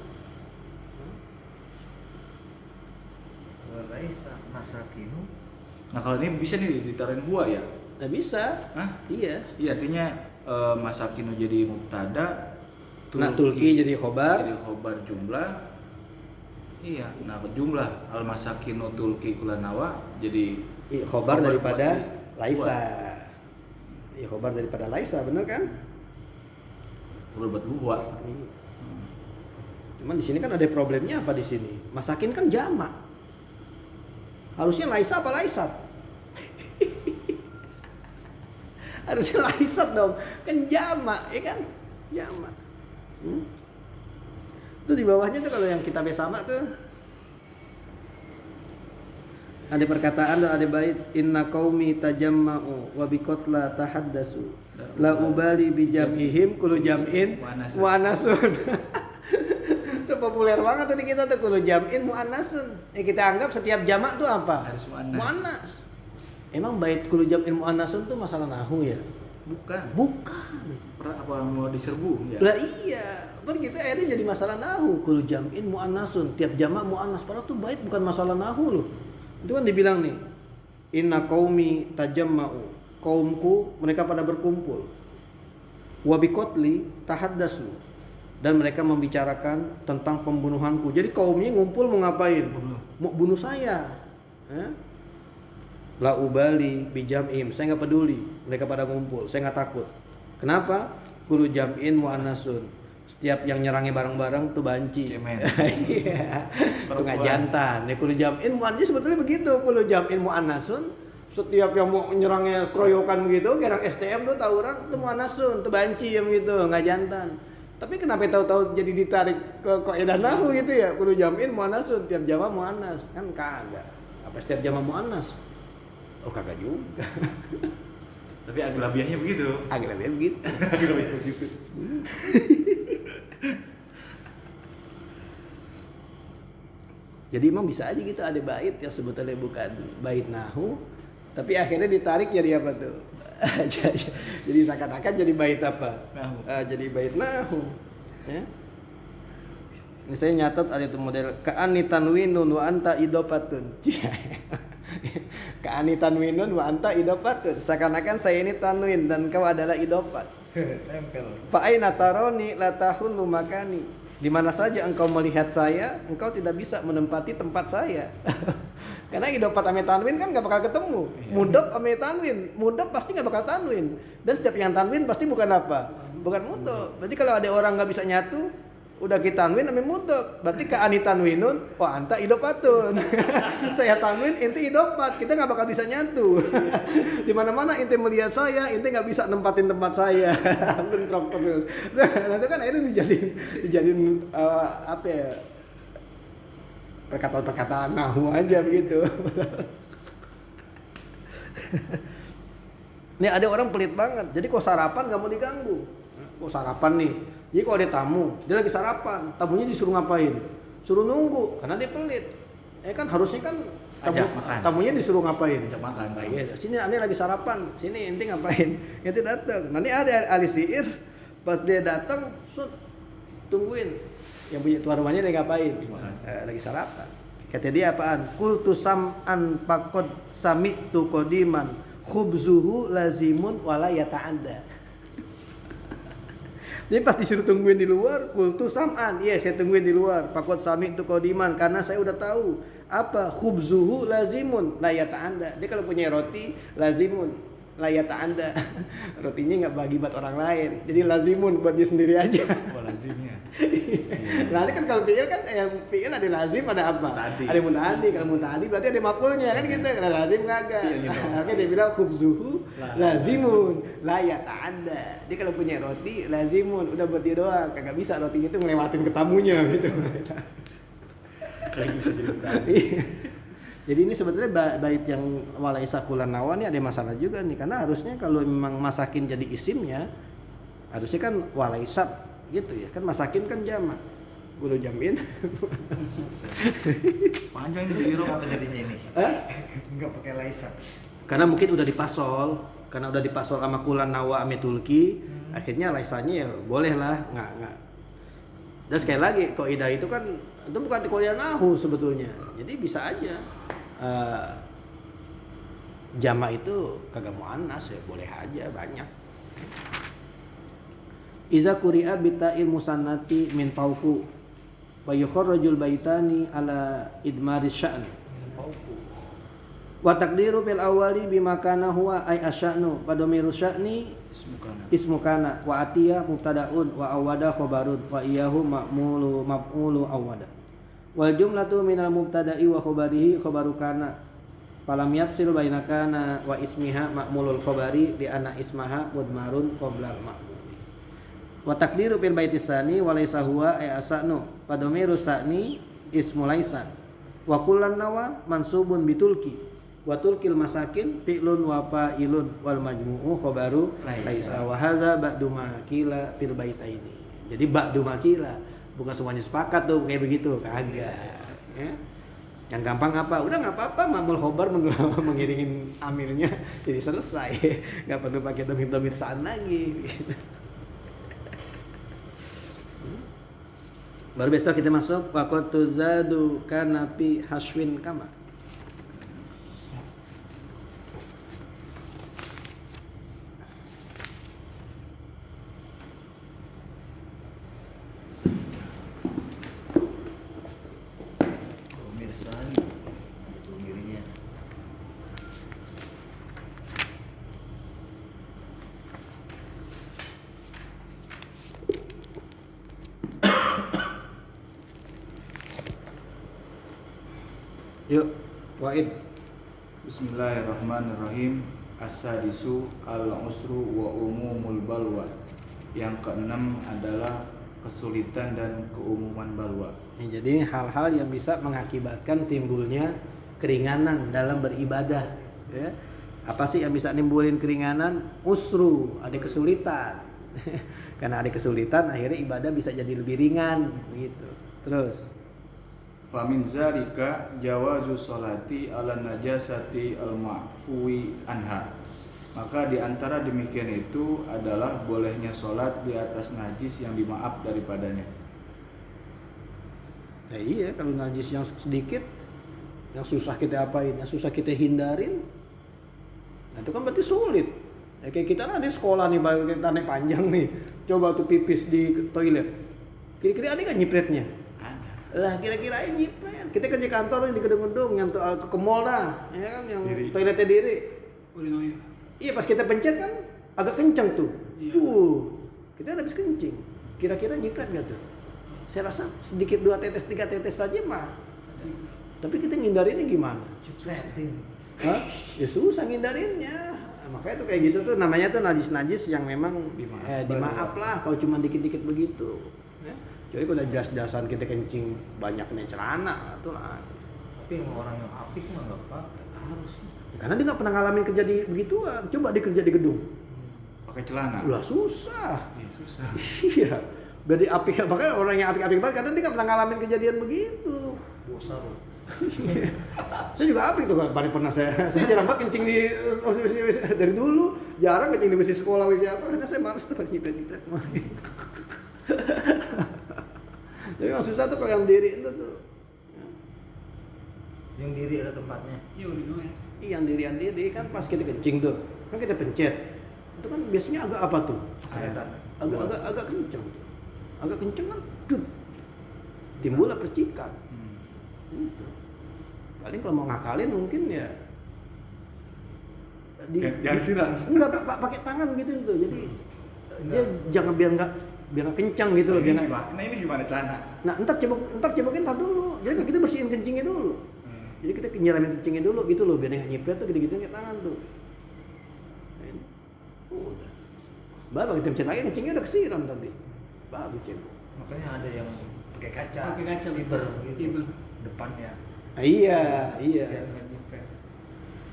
Walaisa masakinu. Nah kalau ini bisa nih ditaruhin huwa ya? Nah bisa. Hah? Iya. Iya artinya masakinu jadi mubtada. Nah tulki jadi khobar. Jadi khobar jumlah. Iya. Nah jumlah al masakinu tulki kulanawa jadi Khobar daripada buat laisa. Iya khobar daripada laisa, bener kan? berbuat huwa. Cuman di sini kan ada problemnya apa di sini? Masakin kan jamak. Harusnya laisa apa laisat? Harusnya laisat dong. Kan jamak, ya kan? Jamak. Itu di bawahnya tuh kalau yang kitab sama tuh ada perkataan, ada bait inna qaumi tajamma'u wa biqatla tahaddasu la ubali bi jam'ihim kullu jam'in muannasun. Itu populer banget tadi kita tuh kullu jam'in muannasun. Kita anggap setiap jamak tuh apa? Harus muannas. Muannas. Emang bait kullu jam'in muannasun tuh masalah nahwu ya? Bukan. Bukan. Apa mau diserbu ya? Lah iya, kan kita akhirnya jadi masalah nahu. Kullu jam'in muannasun, tiap jamak muannas. Padahal tuh bait bukan masalah nahu loh. Itu kan dibilang nih, inna qaumi tajamma'u, kaumku mereka pada berkumpul. Wa biqatli tahaddasu, dan mereka membicarakan tentang pembunuhanku. Jadi kaumnya ngumpul mau ngapain? Mau bunuh saya. La ubali bijam'im, saya nggak peduli. Mereka pada ngumpul, saya nggak takut. Kenapa? Kullu jam'in muannasun. Setiap yang nyerangnya bareng-bareng tuh banci. Cemen. Iya. Itu nggak jantan. Ya kullu jam'in muannas sebetulnya begitu. Kullu jam'in muannasun. Setiap yang mau nyerangnya keroyokan begitu, kayak orang STM tuh tahu orang tuh muannasun, tuh banci yang gitu, nggak jantan. Tapi kenapa tahu-tahu jadi ditarik ke kaidah nahwu gitu ya? Kullu jam'in muannasun, tiap jamak muannas. Kan kagak. Apa setiap jamak muannas? Oh kagak juga. Tapi aglabiahnya begitu. Agak begitu. Aglabiahnya begitu. Jadi emang bisa aja gitu ada bait yang sebetulnya bukan bait nahu, tapi akhirnya ditarik jadi apa tuh? Jadi seakan-akan jadi bait apa? Nahu. Jadi bait nahu. Ya? Ini saya nyatat ada itu model ka'ani tanwinun wa anta idopatun. Ka'ani tanwinun wa anta idopatun. Seakan-akan saya ini tanwin dan kau adalah idopat. Tempel. Fa aina taroni la tahullu makani. Di mana saja engkau melihat saya, engkau tidak bisa menempati tempat saya. Karena idopat ame tanwin kan nggak bakal ketemu. Mudhaf ame tanwin, mudhaf pasti nggak bakal tanwin. Dan setiap yang tanwin pasti bukan apa? Bukan mudhaf. Berarti kalau ada orang nggak bisa nyatu, udah kita tanwin ame mudhaf. Berarti ka ani tanwinun, oh anta idopatun. Saya tanwin, ente idopat. Kita nggak bakal bisa nyatu. Di mana-mana ente melihat saya, ente nggak bisa nempatin tempat saya. Bentrok terus. Nah, itu kan akhirnya dijadiin apa ya? Perkataan-perkataan nahu aja begitu. Nih ada orang pelit banget. Jadi kok sarapan nggak mau diganggu. Kok sarapan nih. Jadi kalau ada tamu, dia lagi sarapan, tamunya disuruh ngapain? Suruh nunggu, karena dia pelit. Kan harusnya kan tamunya disuruh ngapain? Ajak makan. Iya, sini aneh lagi sarapan, sini ente ngapain? Ente datang. Nanti ada ahli sihir, pas dia datang, tungguin. Yang punya tuan rumahnya lagi ngapain? Lagi sarapan. Kata dia apaan? Kultu sam'an pakod sami'tu qodiman khubzuhu lazimun wala yata'adda. Jadi pas disuruh tungguin di luar, kultu sam'an, iya saya tungguin di luar. Pakot sami itu kodiman, karena saya udah tahu apa khubzuhu lazimun layata anda. Dia kalau punya roti lazimun layata anda. Rotinya nggak bagi buat orang lain, jadi lazimun buat dia sendiri aja. Oh lazimnya. Nanti kan kalau fi'il kan yang fi'il ada lazim ada apa? Muta'addi. Ada muta'addi, kalau muta'addi berarti ada maf'ulnya kan gitu. Kalau lazim kagak. Oke dia bilang khubzuhu lazimun layata anda. Dia kalau punya roti lazimun udah buat dia doang, kagak bisa rotinya itu ngelewatin ke tamunya gitu. Kayak bisa jadi. Jadi ini sebetulnya bait yang walaisa kulan nawa ini ada masalah juga nih, karena harusnya kalau memang masakin jadi isimnya harusnya kan walaisab gitu ya, kan masakin kan jamak. Udah jamin. Panjang ini zero Apa jadinya ini? Enggak pakai laisa. Karena mungkin udah dipasol, sama kulan nawa ame tulki, akhirnya laisanya ya boleh lah, nggak. Dan sekali lagi kaidah itu kan itu bukan kaidah nahu sebetulnya, jadi bisa aja jamak itu kagak muannas ya, boleh aja banyak. Iza quri'a bita'il musannati min fawqu wa yukharrajul baitani ala idmaris sya'n. Wa taqdiru fil awwali bima kana huwa ay asya'nu wa dhamiru sya'ni ismu kana wa atiya mubtada'un wa awwada khabarun wa iyahu maf'ulu awwada. Wal jumlatu minal mubtada'i wa khabarihi khabaru kana. Falam yafsil baina kana wa ismiha ma'mulul khabari li anna ismaha mudmarun qabla al-ma'mul. Wa taqdiru fil baiti tsani wa laysa huwa ay asanu wa dhamiru sa'ni ismu laisa wa kullan nawa mansubun bitulki wa tulkil masakin fi'lun wa fa'ilun wal majmu'u khabaru laisa wa hadza ba'du ma qila fil baitaini. Jadi ba'du ma qila, bukan semuanya sepakat tuh kayak begitu, kagak ya. Yang gampang apa? Udah enggak apa-apa, ma'mul khabar mengiringin amilnya jadi selesai. Enggak perlu pakai dhamir sa'an lagi. Baru besok kita masuk waqad tuzadu kana fi haswin kama. Pemirsan, pemirnya. Yuk, Wa'id. Bismillahirrahmanirrahim. As-sadisu al-usru wa umumul balwa. Yang keenam adalah kesulitan dan keumuman balwa. Jadi hal-hal yang bisa mengakibatkan timbulnya keringanan dalam beribadah. Ya. Apa sih yang bisa nimbulin keringanan? Usru, ada kesulitan. Karena ada kesulitan, akhirnya ibadah bisa jadi lebih ringan, gitu. Terus. Famin zalika jawazu sholati ala najasati al-ma'fuwi anha. Maka di antara demikian itu adalah bolehnya sholat di atas najis yang dimaaf daripadanya. Ya iya, kalau najis yang sedikit, yang susah kita apain, yang susah kita hindarin, nah itu kan berarti sulit. Ya kayak kita kan di sekolah nih, baru kita naik panjang nih, coba tuh pipis di toilet. Kira-kira ada nggak nyipretnya? Lah kira-kira ini nyipret. Kita kerja kantor di gedung-gedung yang ke mall dah, ya kan yang Diri. toiletnya diri. Urinoir. Iya pas kita pencet kan agak kencang tuh. Iya. Kita habis kencing. Kira-kira nyipret nggak tuh? Saya rasa sedikit 2 tetes 3 tetes saja mah. Tapi kita ngindarinnya gimana? Cipretin. Hah? Ya susah ngindarinnya. Makanya tuh kayak gitu tuh namanya tuh najis-najis yang memang dimaaf lah kalau cuma dikit-dikit begitu. Ya. Jadi kalau udah jelas-jelasan kita kencing banyak nih celana tuh lah. Tapi yang orang yang apik mah nggak pakai harus. Karena dia nggak pernah ngalamin kerja di begituan. Coba dia kerja di gedung. Pakai celana. Ulah susah. Iya, susah. Iya. Biar di apik, makanya orang yang apik-apik banget karena dia nggak pernah ngalamin kejadian begitu. Bosan loh. Saya juga apik tuh, paling pernah saya jarang banget kencing di dari dulu, jarang kencing di WC sekolah WC apa karena saya males tuh pakai nyipet-nyipet. Jadi memang susah tuh kalau yang diri itu tuh. Yang diri ada tempatnya. Iya urinoir. Iya yang diri kan pas kita kencing tuh, kan kita pencet. Itu kan biasanya agak apa tuh? Kelihatan. Agak kencang tuh. Agak kencang kan, timbullah percikan. Gitu. Paling kalau mau ngakalin mungkin ya Jangan disiram. enggak pakai tangan gitu tuh. Jadi dia jangan biar nggak kencang gitu loh. Biar nggak- Nah ini gimana celana? Nah ntar cebokin ntar dulu. Jadi kan kita bersihin kencingnya dulu. Jadi kita nyiramin kencingnya dulu gitu loh. Biar nggak nyipret tuh gitu-gitu pakai tangan tuh. Nah, ini. Udah. Baru kita pencet lagi kencingnya udah kesiram tadi. Baru cebok. Makanya ada yang pakai kaca. Pakai kaca, fiber betul. gitu. Fiber. Depannya. Nah, iya. Biar nggak nyipret.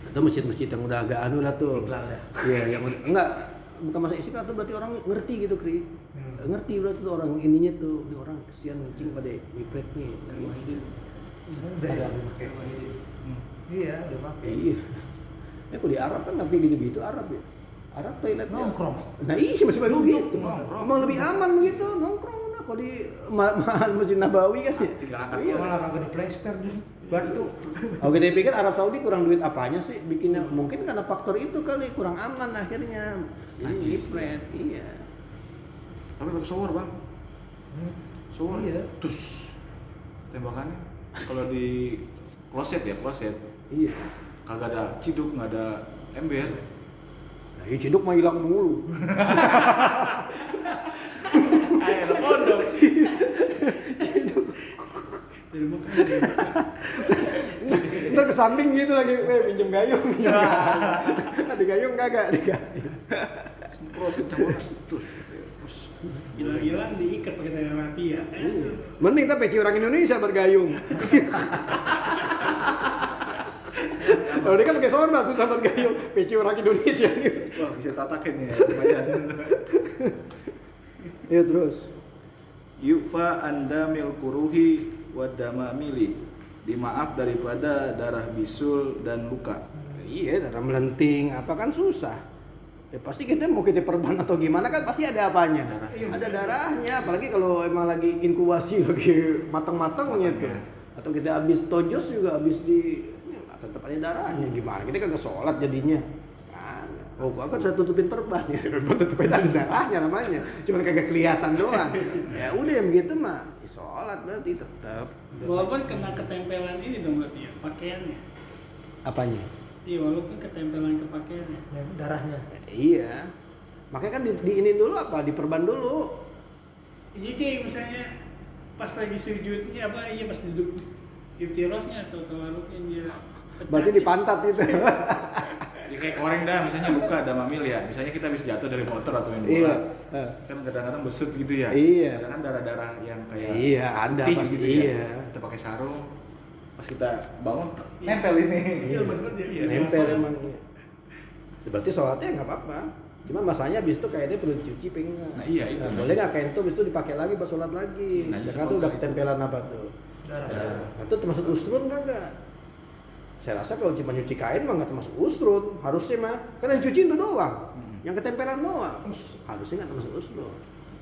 Atau masjid-masjid yang udah agak anu lah tuh. Istiqlal ya. Iya, yang enggak bukan masa istiqlal tuh berarti orang ngerti gitu, Kri. Hmm. Ngerti berarti tuh orang ininya tuh, ini orang kesian kencing pada nyipret nih. Udah ya udah pakai. Iya, udah pakai. Iya. Ya kok di Arab kan tapi gitu-gitu Arab ya. Arab toiletnya Nongkrong. Nah iya masih bagus gitu. Nongkrong. Emang lebih aman begitu nongkrong udah kalau di Masjid Nabawi kan ya. Tinggal angkat Iya. Malah kagak di plester deh. Batu. Oh kita pikir Arab Saudi kurang duit apanya sih bikinnya? Mungkin karena faktor itu kali kurang aman akhirnya. Jadi Najis. nyipret, iya. Tapi pakai shower bang. Shower. Iya. Terus tembakannya kalau di kloset ya kloset Iya. kagak ada ciduk nggak ada ember. Nah, iya ciduk mah hilang mulu. Ayo pondok. Dari muka. Ntar ke samping gitu lagi, pinjem gayung. Di gayung kagak, di gayung. Semprot kencang terus. Hilang-hilang diikat pakai tali rapi ya. Mending kita peci orang Indonesia bergayung. Kalau dia kan pakai sorban susah bergayung, peci orang Indonesia. Wah bisa tatakin ya lumayan. Ya terus. Yufa andamil kuruhi wadamamili, dimaaf daripada darah bisul dan luka. Iya, darah melenting apa kan susah. Ya pasti kita mau kita perban atau gimana kan pasti ada apanya. Darah. Ada darahnya, apalagi kalau emang lagi inkubasi lagi matang-matangnya tuh. Atau kita habis tojos juga habis di tetap ada darahnya gimana? Kita kagak sholat jadinya. Oh, gua kan saya tutupin perban ya, tutupin darahnya namanya. Cuman kagak kelihatan doang. Ya udah yang begitu mah, ya sholat berarti tetap. Walaupun kena ketempelan ini dong berarti ya pakaiannya. Apanya? Iya walaupun ketempelan ke pakaiannya. Yang darahnya. Iya. Makanya kan diinin dulu apa? Diperban dulu. Jadi kayak misalnya pas lagi sujudnya apa iya pas duduk iftirosnya atau tawaruknya dia pecah. Berarti di pantat gitu. Ya kayak koreng dah, misalnya luka damamil ya. Misalnya kita habis jatuh dari motor atau main Iya. bola. Kan kadang-kadang besut gitu ya. Iya. Kadang-kadang darah-darah yang kayak Iya, ada putih pasti, gitu iya. ya. Kita pakai sarung. Pas kita bangun nempel ini. Iya lemas banget ya. Iya. Nempel emang. Ya, berarti sholatnya nggak apa-apa. Cuma masalahnya habis itu kayaknya perlu dicuci pengen. Nah, iya, itu. Boleh nggak kain itu habis itu dipakai lagi buat sholat lagi. Najis Sedangkan apa tuh udah enggak? ketempelan apa tuh? Darah. Nah, itu termasuk usrun kagak? Saya rasa kalau cuma nyuci kain mah nggak termasuk usrun, harusnya mah karena yang cuci itu doang, yang ketempelan doang, harusnya nggak termasuk usrun.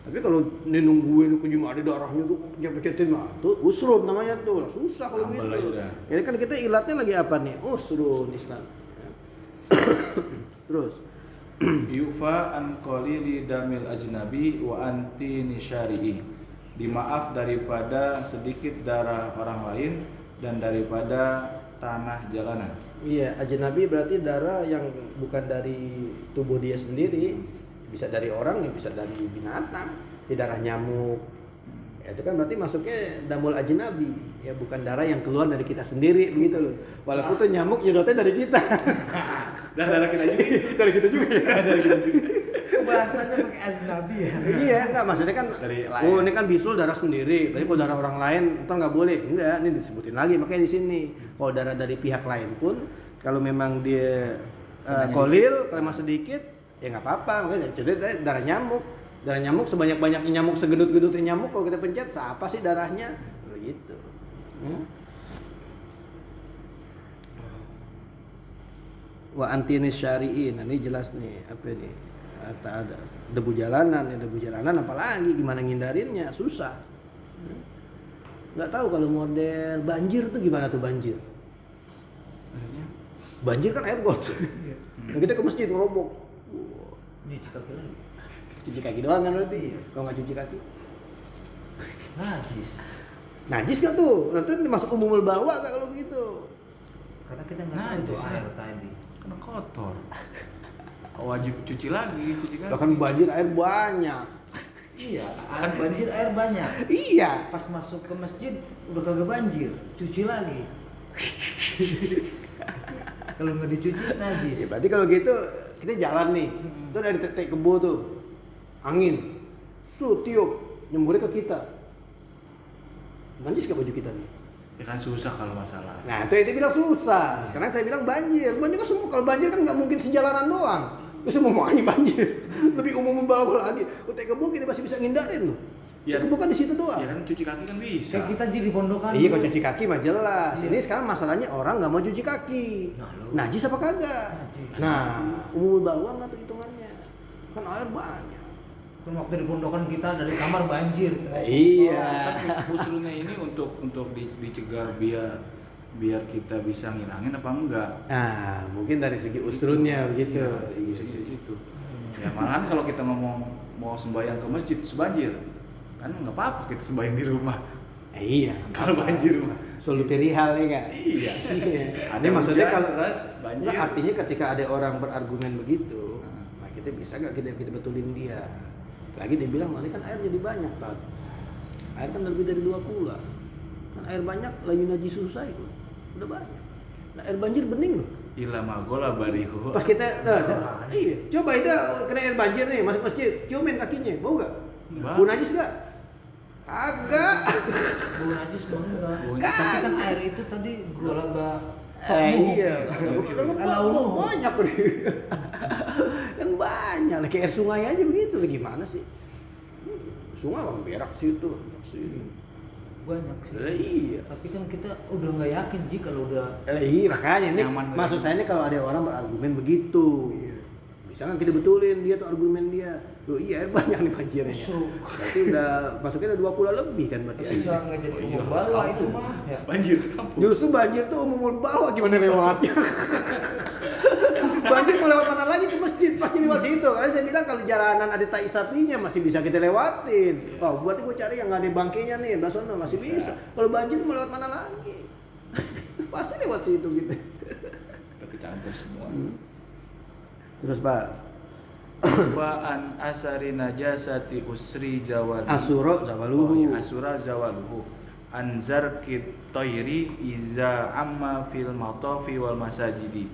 Tapi kalau ini nungguin ke cuma ada darahnya tuh pecat-pecatin mah, tuh usrun namanya tuh, lah susah kalau Ambel aja gitu. udah. Jadi kan kita ilatnya lagi apa nih? Usrun Islam. Terus, Yufa an qalili damil ajnabi wa anti nisyari'i. dimaaf daripada sedikit darah orang lain dan daripada tanah jalanan. Iya, ajnabi berarti darah yang bukan dari tubuh dia sendiri, bisa dari orang, ya bisa dari binatang, di darah nyamuk. Ya, itu kan berarti masuknya damul ajnabi, ya bukan darah yang keluar dari kita sendiri begitu loh. Walaupun tuh nyamuk nyedotnya dari kita. Dan darah kita juga. Dari kita juga. Dari kita juga. Bahasanya pakai aznabi ya. Iya, enggak maksudnya kan Dari lain. oh ini kan bisul darah sendiri. Berarti kalau darah orang lain itu nggak boleh. Enggak, ini disebutin lagi makanya di sini. Kalau darah dari pihak lain pun kalau memang dia kolil, kalau memang sedikit ya nggak apa-apa. Makanya jadi darah nyamuk. Darah nyamuk sebanyak-banyaknya nyamuk, segendut-gendutnya nyamuk kalau kita pencet siapa sih darahnya? Begitu. Wa antinis syari'in. Nah, ini jelas nih apa ini? Ada debu jalanan apalagi gimana ngindarinnya susah. Nggak tahu kalau model banjir tuh gimana tuh banjir? Banjir kan air got. Nah, kita ke masjid ngerobok. Nyuci kaki lagi. Cuci kaki doang kan berarti? Kalau nggak cuci kaki? Najis. Najis nggak tuh? Nanti masuk umumul bawa nggak kalau begitu? Karena kita nggak tahu itu Najis, air ya. tadi. Karena kotor. Wajib cuci lagi, cuci kaki. Lah kan banjir air banyak. Iya, kan banjir air banyak. Iya. Pas masuk ke masjid udah kagak banjir, cuci lagi. Kalau nggak dicuci najis. Ya, berarti kalau gitu kita jalan nih. Tuh dari tetek kebo tuh. Angin. Tiup nyemburin ke kita. Najis gak baju kita nih? Ya kan susah kalau masalah. Nah, itu bilang susah. Sekarang saya bilang banjir. Banjir kan semua. Kalau banjir kan nggak mungkin sejalanan doang. Itu semuanya banjir. Lebih umum membawa lagi. Tetek kebo kita masih bisa ngindarin loh. Ya, kebo kan di situ doang. Ya kan cuci kaki kan bisa. Kayak kita jadi pondokan. Iya, kalau cuci kaki mah jelas. Ini sekarang masalahnya orang nggak mau cuci kaki. Nah, lu. Najis apa kagak? Najis. Nah, umum bawa nggak tuh hitungannya? Kan air banyak. Kan waktu di pondokan kita dari kamar banjir. Iya. Kan usulnya ini untuk dicegah biar kita bisa ngilangin apa enggak? Nah, mungkin dari segi usrunnya begitu. Iya, segi di situ. Ya malahan kalau kita mau sembahyang ke masjid sebanjir, kan nggak apa-apa kita sembahyang di rumah. Iya. Kalau banjir mah. Selalu perihal ya nggak? Iya. Ada maksudnya hujan, kalau deras, banjir. nggak, artinya ketika ada orang berargumen begitu, nah kita bisa nggak kita betulin dia? Lagi dia bilang, ini kan air jadi banyak Tad. Air kan lebih dari 2 kula. Kan air banyak, layu najis susah itu. Udah banyak. Nah, air banjir bening loh. Ila magola barihu. Pas kita, iya, coba itu kena air banjir nih, masuk masjid, ciumin kakinya, bau nggak? Bau. Bau najis nggak? Kagak. Bau najis enggak. Baunya- Tapi kan air itu tadi gua laba. Iya. Alau. Banyak kan banyak. Kayak air sungai aja begitu. Gimana sih? Sungai kan berak situ. Banyak sih. Iya. Tapi kan kita udah nggak yakin Ji kalau udah Iya makanya ini Nyaman maksud lagi. saya ini kalau ada orang berargumen begitu. Bisa kan kita betulin dia tuh argumen dia. Loh iya air banyak nih banjirnya. Justru. Berarti udah masuknya ada 2 kula lebih kan berarti. tapi nggak jadi umum balwa itu mah. Ya. Banjir sekampung. Justru banjir tuh umum bawah gimana lewatnya? Banjir mau lewat mana lagi ke masjid? Pasti lewat situ. Karena saya bilang kalau jalanan ada tai sapinya masih bisa kita lewatin. Wah, berarti gue cari yang nggak ada bangkainya nih, belah sono masih bisa. Kalau banjir mau lewat mana lagi? Pasti lewat situ gitu. Tapi campur semua. Terus Pak, Fa'an asari najasati usri jawal. Asuro zawaluhu. Asura zawaluhu. Anzar kitoiri iza amma fil matofi wal masajidi.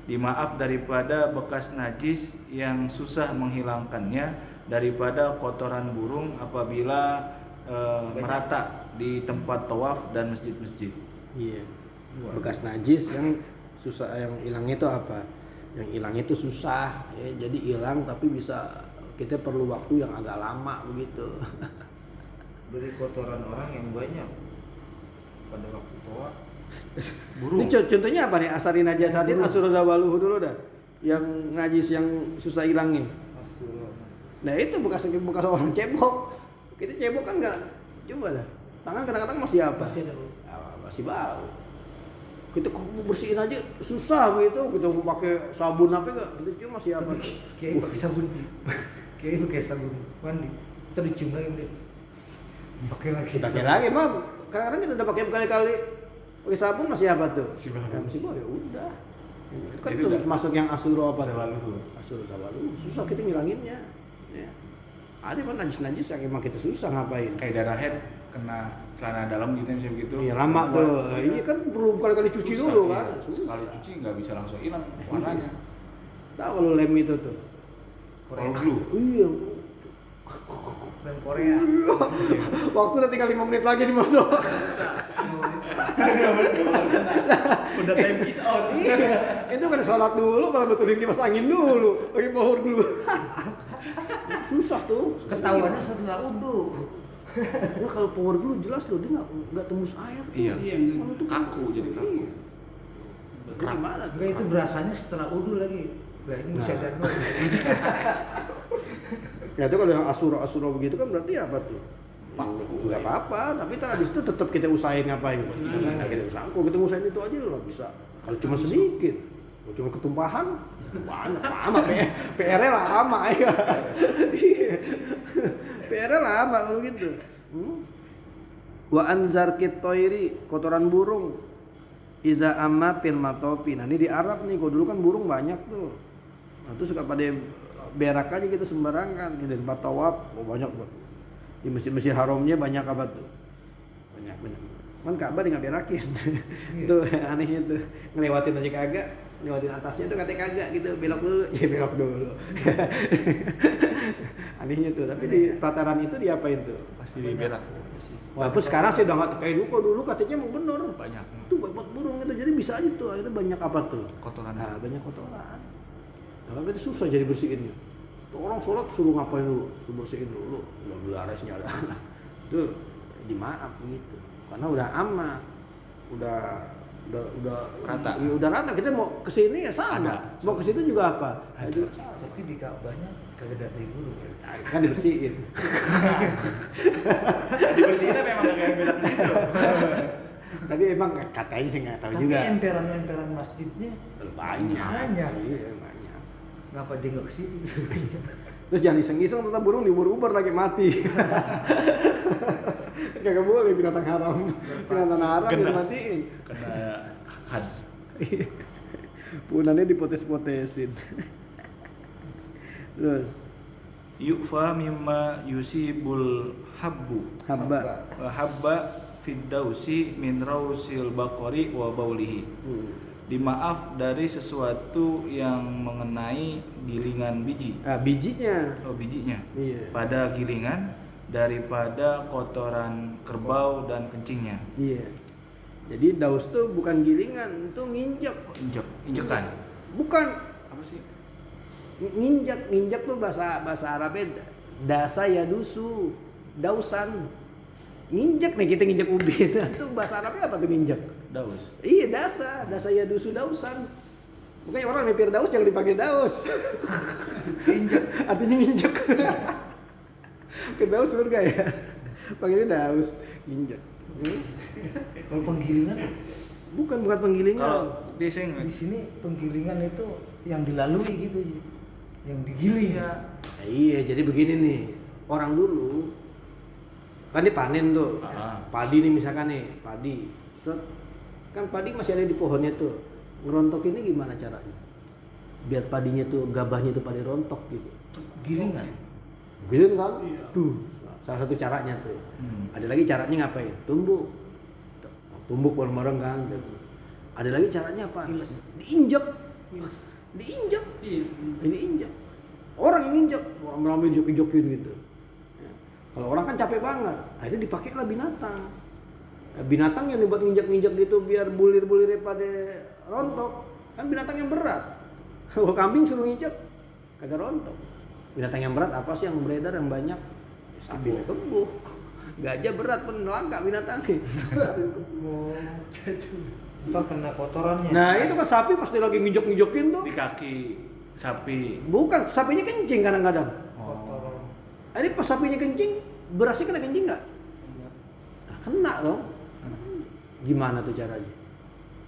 Dimaaf daripada bekas najis yang susah menghilangkannya, daripada kotoran burung apabila merata di tempat tawaf dan masjid-masjid. Iya. Bekas najis yang susah, yang hilang itu apa? Yang hilang itu susah, ya, jadi hilang tapi bisa kita perlu waktu yang agak lama begitu. Dari kotoran orang yang banyak pada waktu tua. Burung. Ini contohnya apa nih? Asari najasatin asur zawaluhu dulu dah. Yang najis yang susah hilangnya. Nah itu bekas orang cebok. Kita cebok kan enggak, coba dah. Tangan kadang-kadang masih apa? Masih ada. Masih bau. Kita bersihin aja susah begitu. Kita mau pakai sabun apa enggak? Kita cium masih apa? Kayak pakai sabun Ji. Kayak pakai sabun mandi. Terus dicium lagi deh. Pakai lagi. Pakai lagi, mah kadang-kadang kita udah pakai berkali-kali pakai sabun masih apa tuh? Masih bagus. Ya, masih bagus, ya udah. Itu kan Itu tuh udah masuk yang asuro apa tuh? sawaluhur. Asuro sawaluhur. Susah kita ngilanginnya. Ya. Ada kan najis-najis yang emang kita susah ngapain. Kayak darah head kena celana dalam gitu misalnya gitu. Iya lama tuh. Iya kan perlu berkali-kali cuci Susah, dulu iya. kan. Susah. Sekali cuci nggak bisa langsung hilang warnanya. Tahu kalau lem itu tuh. Korea. All blue. Iya. Dan Korea. Waktu udah tinggal 5 menit lagi dimasuk. Udah time is out. Itu kan sholat dulu, kalau betulin kipas angin dulu, pakai pohon dulu. Susah tuh. Ketahuannya setelah wudu. Ya, kalau power glue jelas loh dia nggak tembus air. Tuh. Iya. Iya, Emang itu Kaku jadi kaku. Iya. Gimana tuh? Enggak, itu berasanya setelah wudu lagi. Lah ini Nah. sadar Ya itu kalau yang asura begitu kan berarti apa tuh? Nggak apa-apa, tapi ntar habis itu tetap kita usahain ngapain? Nah, kita usahain, kalau kita usahain itu aja lah bisa. Kalau cuma sedikit, kalau cuma ketumpahan, banyak lama. PR-nya lama ya. PR-nya lama kalau gitu. Wa anzar kitoiri, kotoran burung. Iza amma fil matopi. Nah ini di Arab nih, kalau dulu kan burung banyak tuh. Nah itu suka pada berak aja gitu sembarangan. Di tempat tawaf, banyak banget. Di masjid-masjid haramnya banyak apa tuh? Banyak. Kan Ka'bah dia nggak berakin. Tuh anehnya tuh. Ngelewatin aja kagak, ngelewatin atasnya tuh katanya kagak gitu. Belok dulu, ya belok dulu. Anehnya tuh, tapi di pelataran itu diapain tuh? Pasti di berak. Walaupun sekarang sih udah nggak kayak dulu katanya mau bener. Banyak Tuh buat burung gitu, jadi bisa aja tuh. Akhirnya banyak apa tuh? kotoran. Nah, banyak kotoran. Nah, kan susah jadi bersihinnya. Tuh orang sholat suruh ngapain dulu? Suruh bersihin dulu. Udah belaresnya ada. Tuh dimaaf gitu. Karena udah aman. Udah Rata. Ya udah rata. Kita mau ke sini ya sama. Ada. Mau ke situ juga apa? Ya juga sama. Tapi di Ka'bahnya kagak ada burung. Kan dibersihin. Dibersihin apa emang kayak berak gitu? Tapi emang katanya sih nggak tahu Tapi juga. emperan-emperan masjidnya Banyak. Banyak. Iya, banyak. ngapa dia nggak kesini? Terus jangan iseng-iseng tetap burung diuber-uber lagi mati. Kagak boleh binatang haram. Binatang haram dimatiin. Kena had. Punannya dipotes-potesin. Terus Yu'fa mimma yusibul habbu. habba. Habba fiddausi min rausil baqari wa baulihi. Dimaaf dari sesuatu yang mengenai gilingan biji. Bijinya. Oh, bijinya. Iya. Pada gilingan daripada kotoran kerbau dan kencingnya. Iya. Jadi daus tuh bukan gilingan, itu nginjek. Injekan. Bukan Apa sih? nginjek tuh bahasa Arabnya dasa ya dusu, dausan. Nginjek nih kita nginjek ubin. Itu bahasa Arabnya apa tuh nginjek? Daus. Iya dasa ya dusu dausan. Bukannya orang nipir daus jangan dipanggil daus. Injek. Artinya nginjek. Ke daus surga ya. Panggilnya daus, nginjek. Kalau penggilingan Bukan penggilingan. Kalau biasanya di sini penggilingan itu yang dilalui gitu, yang digiling. Iya, jadi begini nih. Orang dulu kan dipanen tuh. Padi nih misalkan nih, padi. Set. Kan padi masih ada di pohonnya tuh. Ngerontokinnya gimana caranya? Biar padinya tuh gabahnya tuh pada rontok gitu. Gilingan. Giling kan? Iya. Tuh, salah satu caranya tuh. Ada lagi caranya ngapain? Tumbuk. Tumbuk bareng-bareng kan. Ada lagi caranya apa? Iles. Diinjek. Iles. Diinjek. Iya. Ini injek. Orang yang injek, ramai jokin gitu. Ya. Kalau orang kan capek banget, akhirnya dipakailah binatang. Nah, binatang yang dibuat nginjek-nginjek gitu biar bulir-bulirnya pada rontok. Kan binatang yang berat. Kalau kambing suruh nginjek, kagak rontok. Binatang yang berat apa sih yang beredar yang banyak? Sapi kebo. Gajah berat pun langka binatangnya. Oh. Ntar kena kotorannya. Nah itu kan sapi pasti lagi nginjek-nginjekin tuh. di kaki sapi. Bukan, sapinya kencing kadang-kadang. Kotoran. Ini pas sapinya kencing, berasnya kena kencing nggak? Nah, kena dong. Gimana tuh caranya?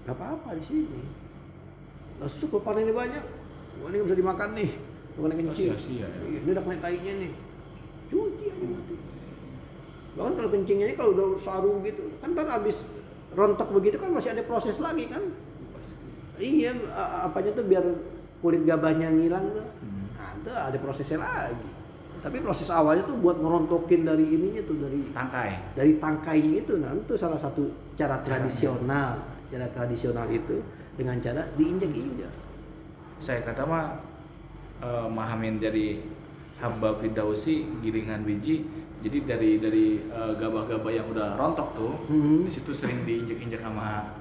Gak apa-apa di sini. Lalu kalau panennya banyak, wah ini bisa dimakan nih. Kena kencing. Sia-sia ya. Iya, ini udah kena tainya nih. Cuci aja mati. Bahkan kalau kencingnya ini kalau udah sarung gitu kan habis rontok begitu kan masih ada proses lagi kan. Iya, apanya tuh biar kulit gabahnya ngilang tuh. Ada prosesnya lagi. Tapi proses awalnya tuh buat ngerontokin dari ininya tuh dari tangkainya itu. Nah, itu salah satu cara tradisional. Cara tradisional itu dengan cara diinjak-injak. Saya kata mah mahamin dari hamba Fidausi gilingan biji. Jadi dari gabah-gabah yang udah rontok tuh, di situ sering diinjek-injek sama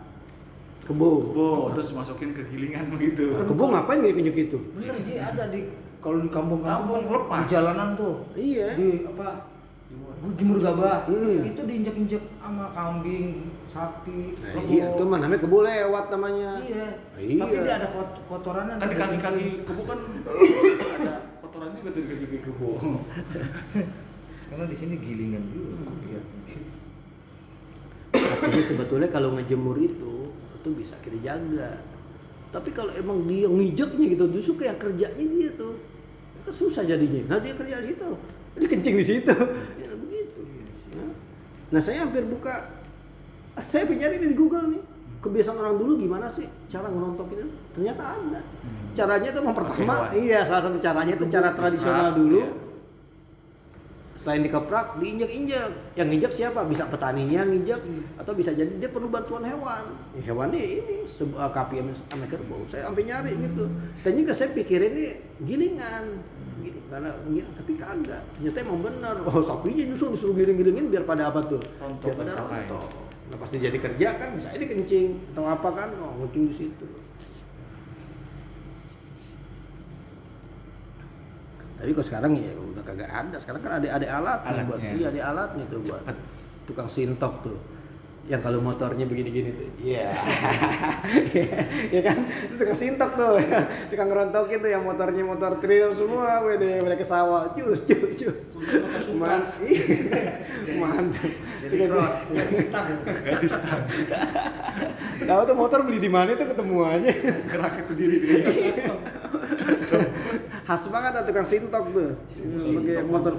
kebo, terus masukin ke gilingan begitu. Kebo ngapain injek itu? Bener Ji, ada kalau di kampung-kampung Kampung lepas. di jalanan tuh. Iya. Di apa? Jemur gabah. Hmm. Itu diinjek-injek sama kambing, sapi, Nah, kebo. iya, itu mah namanya kebo lewat namanya. Iya. Iya. Tapi dia ada kotorannya. Kan di kaki-kaki kebo kan ada kotoran juga tuh di kaki kebo. Karena di sini gilingan juga. Iya. Artinya sebetulnya kalau ngejemur itu bisa kita jaga. Tapi kalau emang dia ngijaknya gitu, justru kayak kerjanya dia tuh, kan susah jadinya. Nah dia kerja di situ, dia kencing di situ, ya begitu. Nah saya hampir buka, saya nyari di Google nih, kebiasaan orang dulu gimana sih cara ngerontokin itu? Ternyata ada. Caranya tuh yang pertama, iya salah satu caranya itu cara tradisional dulu. Iya. Selain dikeprak, diinjak-injak. Yang nginjak siapa? Bisa petaninya nginjak, atau bisa jadi dia perlu bantuan hewan. Ya, hewannya ini KPM sama kerbau. Saya sampai nyari gitu. Dan juga saya pikir ini gilingan, karena tapi kagak. Ternyata emang benar. Oh sapinya disuruh giling-gilingin biar pada apa tuh? Rontok, Biar pada rontok. rontok. Nah pasti jadi kerja kan bisa ini kencing atau apa kan? Oh kencing di situ. Tapi kok sekarang ya udah kagak ada. Sekarang kan ada alatnya buat. Iya, ada alatnya tuh buat tukang sintok tuh. Yang kalau motornya begini-gini tuh. Iya. Ya kan? Itu tukang sintok tuh. Tukang ngerontokin tuh yang motornya motor trail semua, wede ke sawah. Cus. Mantap. Jadi cross. Tahu tuh motor beli di mana tuh ketemu aja. Geraknya sendiri. Khas banget ada tukang sintok tuh. Sebagai motor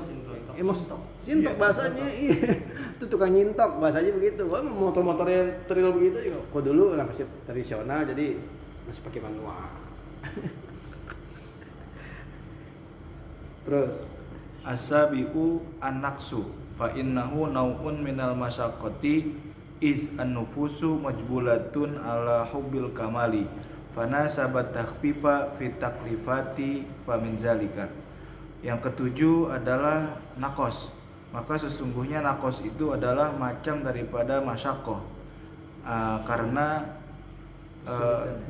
sintok bahasanya, iya. Itu tukang nyintok bahasanya begitu. Wah, motor-motornya trail begitu juga. Kok dulu lah masih tradisional jadi masih pakai manual. Terus Asabiu anaksu fa innahu nau'un minal masyaqqati iz an-nufusu majbulatun ala hubbil kamali fana sabat takhfifa fi taklifati fa min zalika. Yang ketujuh adalah nakos. Maka sesungguhnya nakos itu adalah macam daripada masyaqqah. Karena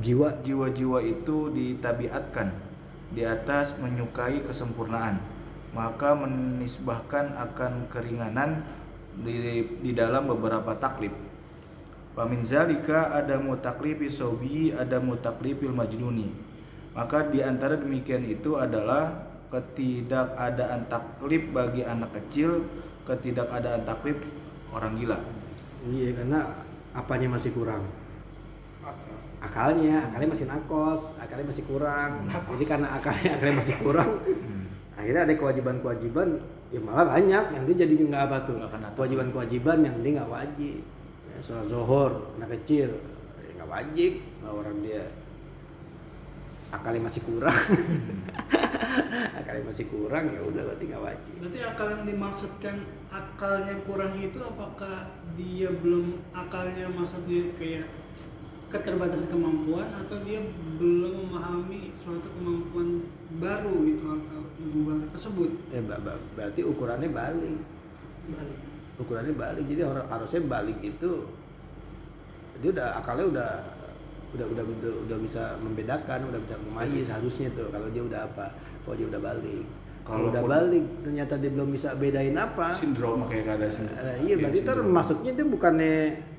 jiwa-jiwa itu ditabiatkan di atas menyukai kesempurnaan, maka menisbahkan akan keringanan di dalam beberapa taklif. Famin zalika ada mutaklifi sobi, ada mutaklifil majnuni. Maka di antara demikian itu adalah ketidakadaan taklif bagi anak kecil, ketidakadaan taklif orang gila. iya karena apanya masih kurang? Akalnya masih nakos, akalnya masih kurang. Jadi karena akalnya masih kurang, akhirnya ada kewajiban-kewajiban ya malah banyak yang dia jadi nggak apa tuh. Kewajiban-kewajiban yang dia nggak wajib. Ya, sholat zuhur anak kecil ya nggak wajib, nah, orang dia akalnya masih kurang. Akalnya masih kurang ya udah berarti nggak wajib. Berarti akal yang dimaksudkan akalnya kurang itu apakah dia belum akalnya maksudnya kayak keterbatasan kemampuan atau dia belum memahami suatu kemampuan baru itu atau ilmu baru tersebut? Berarti ukurannya balik. Ukurannya balik. Jadi harusnya balik itu dia udah akalnya udah bisa membedakan, udah bisa memayis harusnya tuh kalau dia udah apa, kalau dia udah balik. Kalau udah balik ternyata dia belum bisa bedain apa. Sindrom kayak ada sindrom. Iya berarti termasuknya dia bukannya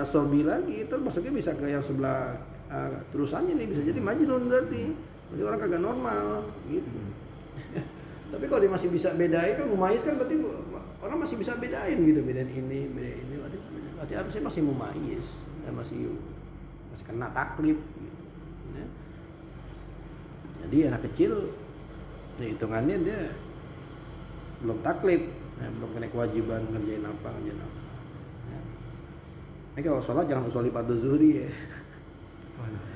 sobi lagi, itu masuknya bisa ke yang sebelah terusannya nih, bisa jadi majnun berarti. Jadi orang kagak normal gitu. Tapi kalau dia masih bisa bedain kan mumayyiz kan berarti orang masih bisa bedain gitu, bedain ini berarti harusnya masih mumayyiz, masih kena taklif gitu. Ya. Jadi anak kecil hitungannya dia belum taklif, belum kena kewajiban ngerjain apa. Kalau sholat jangan usuli fardu zuhri ya.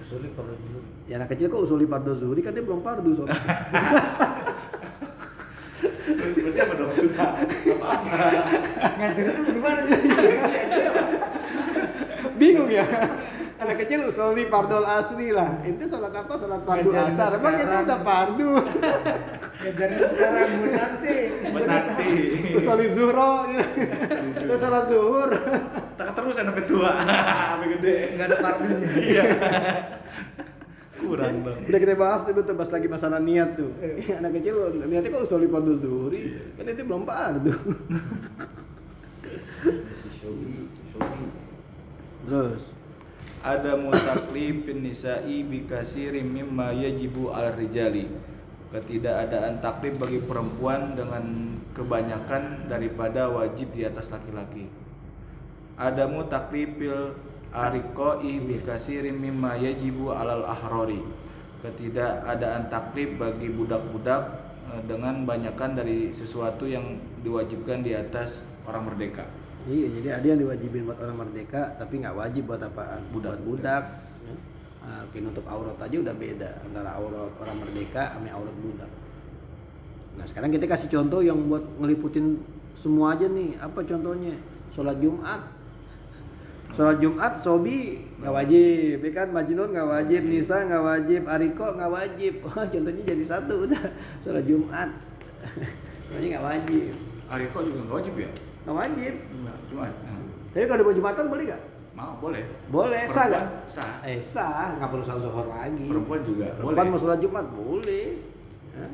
Usuli perlu jujur. Ya anak kecil kok usuli fardu zuhri kan dia belum fardu sholat. Berarti apa dong? Sudah. Ngajarinnya gimana sih? Bingung ya. Anak kecil usuli fardul asri lah. Itu sholat apa? Sholat fardu Ngajarin asar. Emang itu sekarang. udah fardu. Ngajarinnya sekarang buat nanti. Nanti. Terus sholat zuhro. Terus sholat zuhur. Tak terus sampai tua. Sampai gede. Enggak ada pardunya. Iya. Kurang bang. Udah kita bahas tuh pas lagi masalah niat tuh. Anak kecil niatnya kok usuli fardu zuhri. Kan itu belum fardu. Si Shobi. Terus Ada mutaklifin nisa'i bikasirin mimma yajibu al rijali. Ketidakadaan taklif bagi perempuan dengan kebanyakan daripada wajib di atas laki-laki. Ada mutaklifil ariqoi bikasirin mimma yajibu alal ahrori. Ketidakadaan taklif bagi budak-budak dengan banyakan dari sesuatu yang diwajibkan di atas orang merdeka. iya, jadi ada yang diwajibin buat orang merdeka, tapi nggak wajib buat apaan? Buat budak. Nah, nutup aurat aja udah beda antara aurat orang merdeka sama aurat budak. Nah sekarang kita kasih contoh yang buat ngeliputin semua aja nih. Apa contohnya? Sholat Jumat. Sholat Jumat Sobi nggak wajib, ya kan? Majnun nggak wajib, Nisa nggak wajib, Ariko nggak wajib. Wah contohnya jadi satu udah. Sholat Jumat. Soalnya nggak wajib. Ariqo juga nggak wajib ya? Nggak wajib. Cuma Tapi kalau mau Jumatan boleh nggak? mau boleh. Boleh, sah nggak? Sah. Sah, nggak perlu sholat zuhur lagi. Perempuan juga Perempuan boleh. mau sholat Jumat boleh. Ya.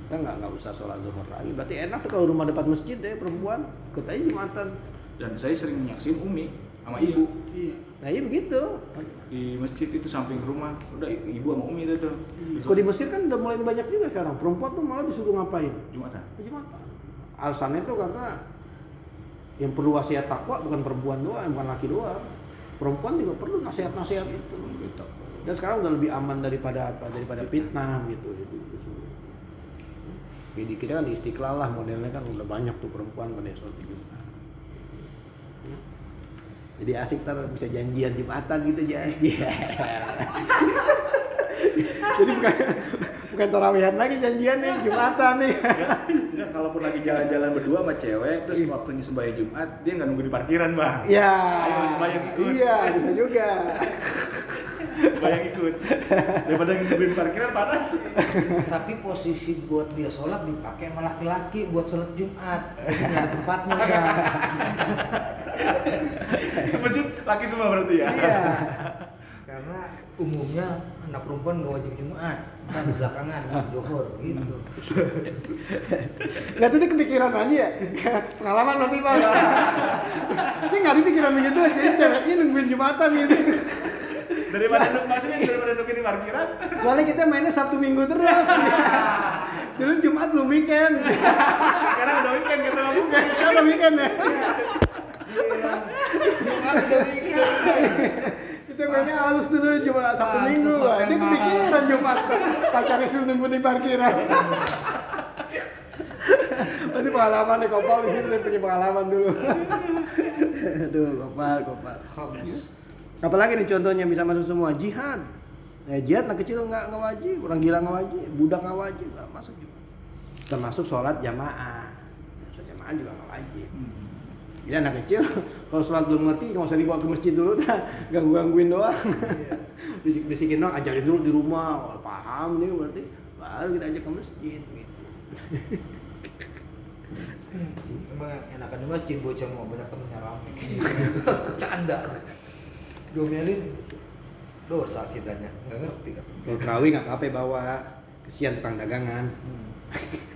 Kita nggak usah sholat zuhur lagi. Berarti enak tuh kalau rumah depan masjid deh perempuan, ikut aja Jumatan. Dan saya sering nyaksin Umi sama ibu Iya. Nah iya begitu. di masjid itu samping rumah. Udah ibu sama Umi itu tuh. Kalau di Mesir kan udah mulai banyak juga sekarang. Perempuan tuh malah disuruh ngapain? Jumatan. Jumatan. Alasannya tuh karena yang perlu wasiat takwa bukan perempuan doang, bukan laki doang. Perempuan juga perlu nasihat-nasihat itu. Dan sekarang udah lebih aman daripada apa? Daripada fitnah gitu. Jadi kita kan di Istiqlal lah modelnya kan udah banyak tuh perempuan pada sholat Jumat. Jadi asik ntar bisa janjian Jumatan gitu janjian. Jadi bukan tarawihan lagi janjian nih Jumatan nih. Enggak, kalaupun lagi jalan-jalan berdua sama cewek, terus waktunya sembahyang Jumat, dia nggak nunggu di parkiran bang. Iya. Ayo sembahyang ikut. Iya bisa juga. Sembahyang ikut. Daripada nungguin parkiran panas. Tapi posisi buat dia sholat dipakai sama laki-laki buat sholat Jumat. Jadi nggak ada tempatnya kan. Masjid laki semua berarti ya. Iya. Karena umumnya anak perempuan nggak wajib Jumat. Kan belakangan Johor gitu. Nggak tuh dia kepikiran aja ya. Pengalaman nanti pak. Sih nggak dipikiran begitu. Jadi ceweknya nungguin Jumatan gitu. Daripada nungguin di parkiran. Soalnya kita mainnya Sabtu Minggu terus. Dulu Jumat belum weekend. Sekarang udah weekend kata Bang Bung. Sekarang udah weekend ya. Iya. Jumat udah weekend. Kita mainnya halus dulu cuma Sabtu Pantes Minggu. hotel Dia kepikiran Jumat. Pacarnya suruh nunggu di parkiran. Berarti pengalaman nih Kopal di sini dia punya pengalaman dulu. Aduh Kopal. Apalagi nih contohnya bisa masuk semua jihad. Jihad anak kecil nggak wajib, orang gila nggak wajib, budak nggak wajib, nggak masuk juga. Termasuk sholat jamaah. Sholat jamaah juga nggak wajib. Jadi anak kecil kalau sholat belum ngerti nggak usah dibawa ke masjid dulu dah, gangguin doang. Bisik-bisikin doang, ajarin dulu di rumah. Oh, paham nih berarti baru kita ajak ke masjid gitu. Emang enakan di masjid bocah mau banyak temennya rame. Canda. Domelin dosa kitanya, nggak ngerti kan? Kalau terawih nggak apa-apa bawa, kesian tukang dagangan.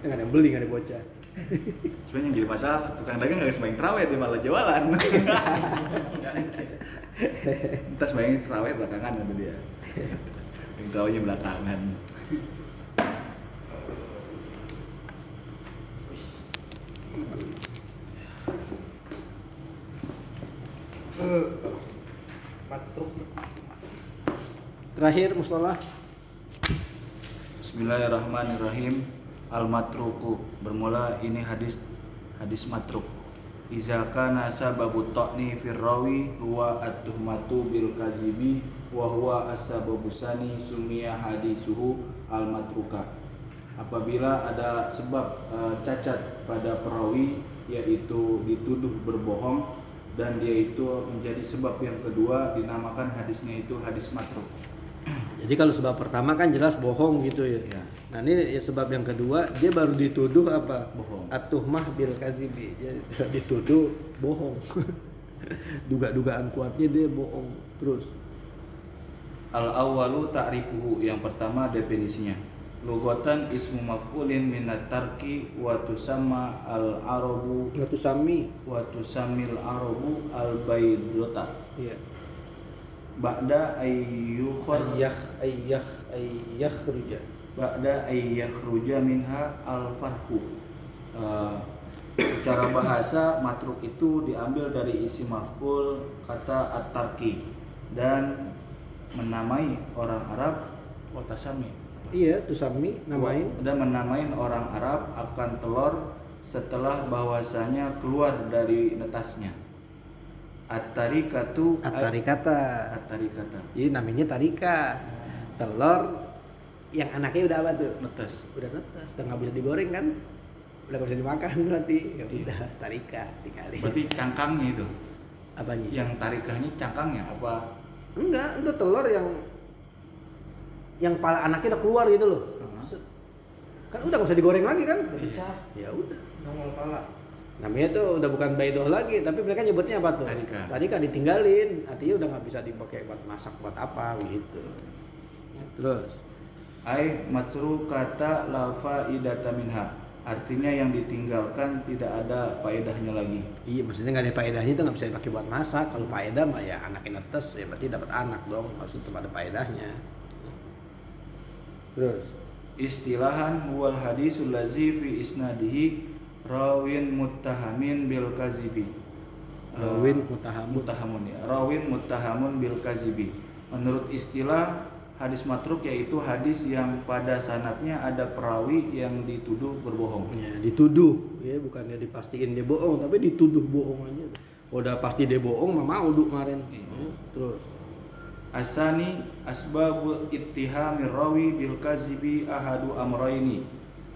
Nggak ada yang beli, nggak ada bocah. Sebenarnya yang jadi masalah tukang dagang nggak sembahyang terawih, dia malah jualan. Entah sembahyang terawih belakangan nanti dia. Yang terawihnya belakangan. Matruk. Terakhir mustalah. Bismillahirrahmanirrahim. Al-matruku, bermula ini hadis hadis matruk. Iza kana sababu ta'ni fir rawi huwa at-tuhmatu bil kazibi wa huwa as-sababu sani sumiya hadisuhu al-matruka. Apabila ada sebab cacat pada perawi, yaitu dituduh berbohong, dan dia itu menjadi sebab yang kedua, dinamakan hadisnya itu hadis matruk. Jadi kalau sebab pertama kan jelas bohong gitu ya. Ya. Nah ini ya sebab yang kedua, dia baru dituduh apa? Bohong. At-tuhmah bil kadzibi. Dia dituduh bohong. Duga-dugaan kuatnya dia bohong. Terus Al-awwalu ta'rifuhu, yang pertama definisinya. Lugatan ismu maf'ulin minat tarki wa tusamma al-arabu Watu sami. wa tusammil arabu al-baydota. Iya. Ba'da ayyukhar Ayyakhrija. ba'da ayyakhruja minha al-farhu. Secara bahasa matruk itu diambil dari isi maf'ul kata at-tarki dan menamai orang Arab watasami. Iya, tusami namain. Dan menamain orang Arab akan telur setelah bahwasanya keluar dari netasnya. At-tarikatu At-tarikata. at-tarikata. Jadi namanya tarika. Telur yang anaknya udah apa tuh? Netes. Udah netas, udah nggak bisa digoreng kan? Udah nggak bisa dimakan berarti. Ya udah, tarika tinggalin. Berarti cangkangnya itu. Apanya? Yang tarikahnya cangkangnya apa? Enggak, itu telur yang pala anaknya udah keluar gitu loh. Set. Kan udah nggak bisa digoreng lagi kan? Pecah. Ya udah. Nongol pala. Namanya tuh udah bukan baidoh lagi, tapi mereka nyebutnya apa tuh? Tarika. Tarika ditinggalin, artinya udah nggak bisa dipakai buat masak buat apa gitu. Terus Ai matsru kata la faidata minha. Artinya yang ditinggalkan tidak ada faedahnya lagi. iya, maksudnya nggak ada faedahnya itu nggak bisa dipakai buat masak. Kalau faedah mah ya anaknya netes, ya berarti dapat anak dong. Harus tetap ada faedahnya. Terus Istilahan huwal hadisul lazi fi isnadihi rawin muttahamin bil kazibi. Rawin mutahamun. Muttahamun ya. Rawin muttahamun bil kazibi. Menurut istilah hadis matruk yaitu hadis yang pada sanadnya ada perawi yang dituduh berbohong. Ya, dituduh, ya bukannya dipastiin dia bohong, tapi dituduh bohong aja. Udah pasti dia bohong, mah mau kemarin. Iya. Terus Asani asbabu ittihamir rawi bil kazibi ahadu amrayni.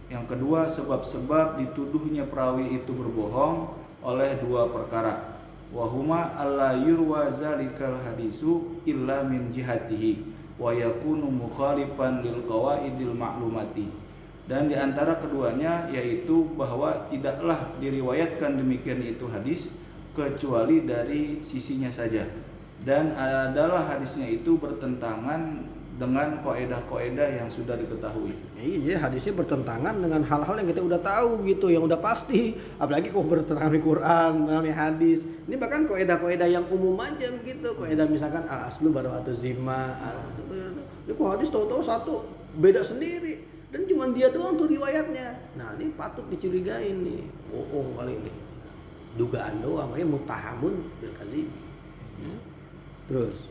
Yang kedua, sebab-sebab dituduhnya perawi itu berbohong oleh dua perkara. Wahuma alla yurwa zalikal hadisu illa min jihatihi wa yakunu mukhalifan lil qawaidil ma'lumati. Dan di antara keduanya yaitu bahwa tidaklah diriwayatkan demikian itu hadis kecuali dari sisinya saja. Dan adalah hadisnya itu bertentangan dengan kaidah-kaidah yang sudah diketahui. iya, hadisnya bertentangan dengan hal-hal yang kita udah tahu gitu, yang udah pasti. Apalagi kok bertentangan dengan Quran, dengan hadis. Ini bahkan kaidah-kaidah yang umum aja begitu. Kaidah misalkan al-aslu bara'atu zimma. Ini kok hadis tahu-tahu satu beda sendiri dan cuma dia doang tuh riwayatnya. Nah, ini patut dicurigain nih. Bohong kali ini. Dugaan doang, makanya mutahamun bil kadzib. Terus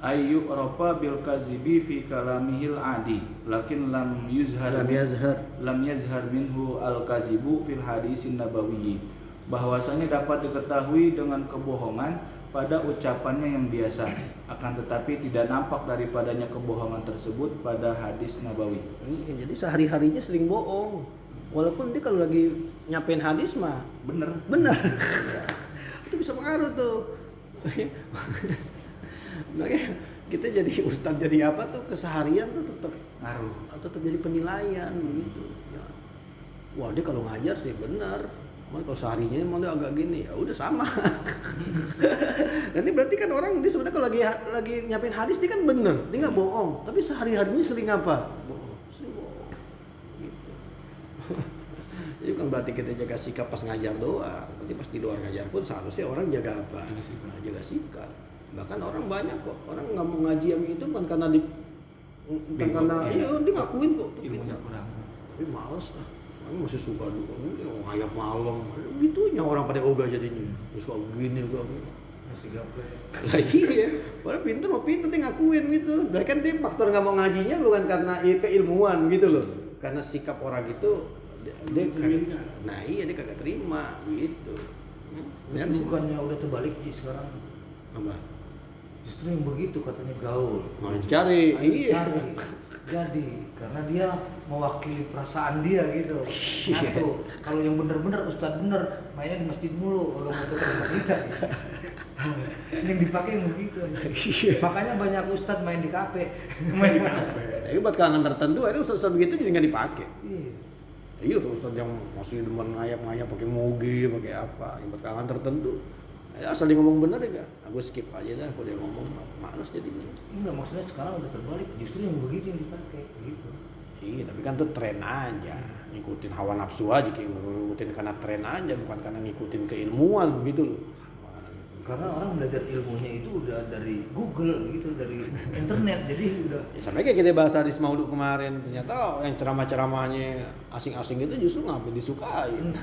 Ayyu rafa bil kazibi fi kalamihil adi lakin lam yazhar minhu al kazibu fil hadisin nabawiyyi. Bahwasanya dapat diketahui dengan kebohongan pada ucapannya yang biasa, akan tetapi tidak nampak daripadanya kebohongan tersebut pada hadis nabawi. iya, jadi sehari-harinya sering bohong. Walaupun dia kalau lagi nyampein hadis mah Bener. itu bisa pengaruh tuh. Makanya kita jadi ustadz jadi apa tuh keseharian tuh tetap Ngaruh. tetap jadi penilaian gitu. Ya. Wah, dia kalau ngajar sih benar. Kalau seharinya emang dia agak gini, ya udah sama. Dan ini berarti kan orang dia sebenarnya kalau lagi nyampein hadis dia kan benar, dia nggak bohong. Tapi sehari-harinya sering apa? Bohong. Sering bohong. Gitu. Jadi bukan berarti kita jaga sikap pas ngajar doang. Berarti pas di luar ngajar pun seharusnya orang jaga apa? Jaga sikap. Bahkan orang banyak kok, orang nggak mau ngaji yang itu bukan karena dia ngakuin kok tuh Ilmunya kurang. tapi males lah, orang masih suka dulu ngayap malam gitunya orang pada ogah jadinya suka begini gua Masih gaple. lah iya, padahal pinter dia ngakuin gitu. Berarti kan dia faktor nggak mau ngajinya bukan karena keilmuan gitu loh, karena sikap orang itu dia kagak, nah iya dia kagak terima gitu. Jadi bukannya udah terbalik sih sekarang. Apa? Justru yang begitu katanya gaul. Mau cari, iya. Cari. Jadi karena dia mewakili perasaan dia gitu. Ngaku. Kalau yang bener-bener Ustadz bener mainnya di masjid mulu, kalau mau ketemu kita. Yang dipakai yang begitu. Makanya banyak Ustadz main di kafe. Main di kafe. Tapi buat kalangan tertentu itu ustaz begitu jadi nggak dipakai. Iya. Iya ustaz yang masih demen ngayap-ngayap pakai moge, pakai apa, yang buat kalangan tertentu. Ya, asal dia ngomong bener ya, aku skip aja dah kalau dia ngomong, males jadinya. Enggak, maksudnya sekarang udah terbalik, justru yang begitu yang dipakai gitu. Iya, tapi kan tuh tren aja, ngikutin hawa nafsu aja, kayak ngikutin karena tren aja, bukan karena ngikutin keilmuan gitu loh. Karena orang belajar ilmunya itu udah dari Google gitu, dari internet, jadi udah. Ya, sama kayak kita bahas hadis maulud kemarin, ternyata yang ceramah-ceramahnya asing-asing itu justru ngapain disukain,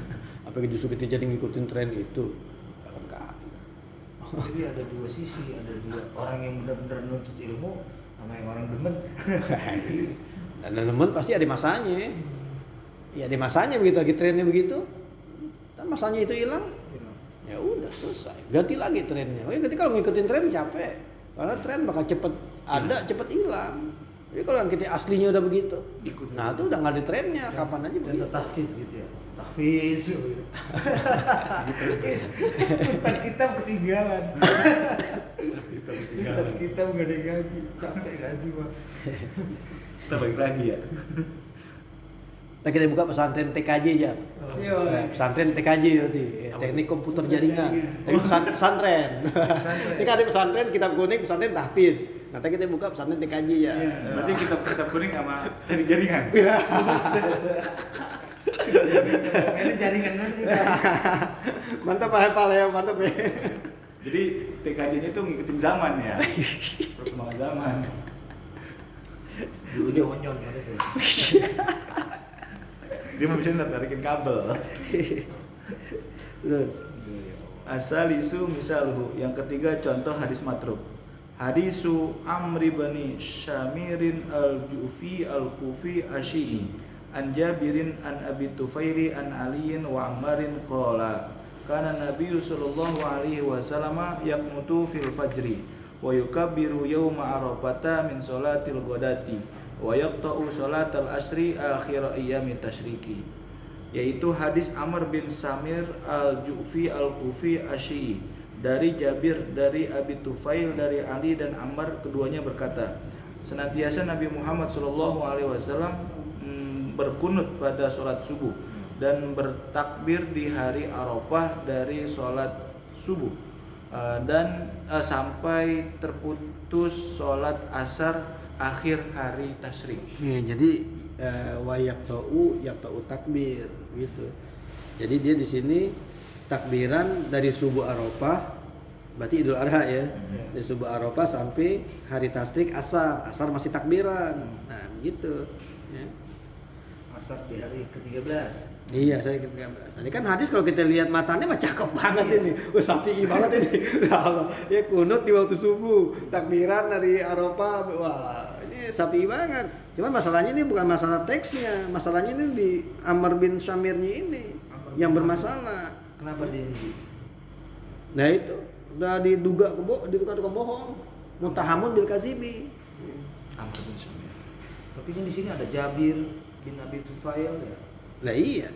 apa justru kita jadi ngikutin tren itu. Jadi ada dua sisi, ada dua orang yang benar-benar nuntut ilmu sama yang orang demen. Dan demen pasti ada masanya. Ya ada masanya begitu lagi trennya begitu. Dan masanya itu hilang. Ya udah selesai. Ganti lagi trennya. Oke, ketika kalau ngikutin tren capek. Karena tren bakal cepet ada, cepet hilang. Jadi kalau yang kita aslinya udah begitu. Nah, itu udah enggak ada trennya, kapan aja begitu. Contoh tahfiz gitu ya. Tahfiz. Ustaz kita ketinggalan. Ustaz kita nggak ada gaji, capek gaji mah. Kita balik lagi ya. Nah, kita buka pesantren TKJ aja. Iya. Pesantren TKJ berarti, teknik komputer jaringan. Tapi pesantren. Ini kan ada pesantren, kitab kuning, pesantren tahfiz. Nanti kita buka pesantren TKJ ya. Berarti kitab kuning sama teknik jaringan. Ini jaringan dulu juga. Mantap Pak ya, mantap ya. Jadi TKJ-nya itu ngikutin zaman ya. Perkembangan zaman. Dulunya onyon kan itu. Dia mau bisa narikin kabel. Asalisu misaluhu. Yang ketiga contoh hadis matruk. Hadisu Amri bani Syamirin al-Jufi al-Kufi asyi'i an Jabirin an Abi Tufaili an Aliyin wa Ammarin qala kana Nabiyyu sallallahu alaihi wasallam yaqnutu fil fajri wa yukabbiru yawma arafata min salatil ghadati wa yaqta'u salatal asri akhir ayyami tasyriki, yaitu hadis Amr bin Samir al-Jufi al-Kufi asyi'i dari Jabir, dari Abi Tufail, dari Ali dan Ammar, keduanya berkata, senantiasa Nabi Muhammad SAW berkunut pada sholat subuh dan bertakbir di hari Arafah dari sholat subuh dan sampai terputus sholat asar akhir hari tasyrik. Ya, jadi wa yaqta'u takbir gitu. Jadi dia di sini takbiran dari subuh Arafah, berarti Idul Adha ya. Dari subuh Arafah sampai hari tasyrik asar masih takbiran. Nah, gitu. Ya. Asar di hari ke-13. Iya, saya ke-13. Ini kan hadis kalau kita lihat matanya mah cakep banget ini. Wah, sapi banget ini. Allah, ya kunut di waktu subuh, takbiran dari Arafah. Wah, ini sapi banget. Cuman masalahnya ini bukan masalah teksnya, masalahnya ini di Amr bin Syamirnya ini yang bermasalah. Kenapa dia ini? Nah itu udah diduga tukang bohong, muttahamun bil kazibi. Amr bin Syamir. Tapi kan di sini ada Jabir bin Abi Tufail ya. Lah iya,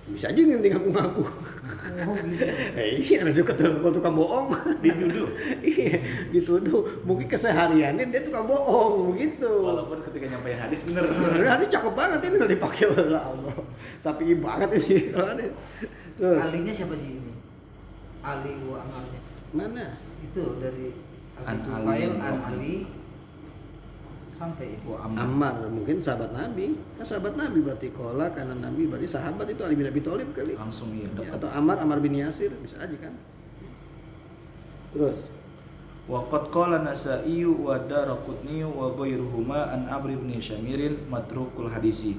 bisa aja nih ngaku-ngaku. Oh gitu. Iya, ada juga tukang bohong. Dituduh. Iya, dituduh. Mungkin kesehariannya dia tukang bohong begitu. Walaupun ketika nyampein hadis bener. Hadis cakep banget ini udah dipakai oleh Allah. Sapi banget ini. Terus Alinya siapa sih ini? Ali wa Amalnya. mana? Itu dari Abi An Tufail Ali. an Ali sampai itu. Ammar, mungkin sahabat Nabi. Kan sahabat Nabi berarti kola karena Nabi berarti sahabat itu Ali bin Abi Thalib kali. Langsung iya Ya, dekat. atau Ammar bin Yasir bisa aja kan. Terus Wa qad qala Nasa'i wa Daraqutni wa ghairuhuma an Amr bin Syamirin matrukul hadisi.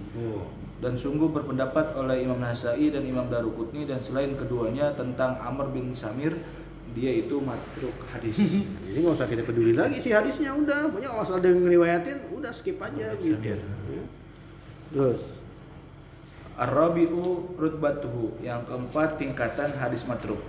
Dan sungguh berpendapat oleh Imam Nasa'i dan Imam Daruqutni dan selain keduanya tentang Amr bin Samir, dia itu matruk hadis. jadi nggak usah kita peduli lagi sih hadisnya, udah pokoknya kalau asal ada yang ngeriwayatin udah skip aja gitu. Samir. Terus Ar-rabi'u rutbatuhu, yang keempat tingkatan hadis matruk.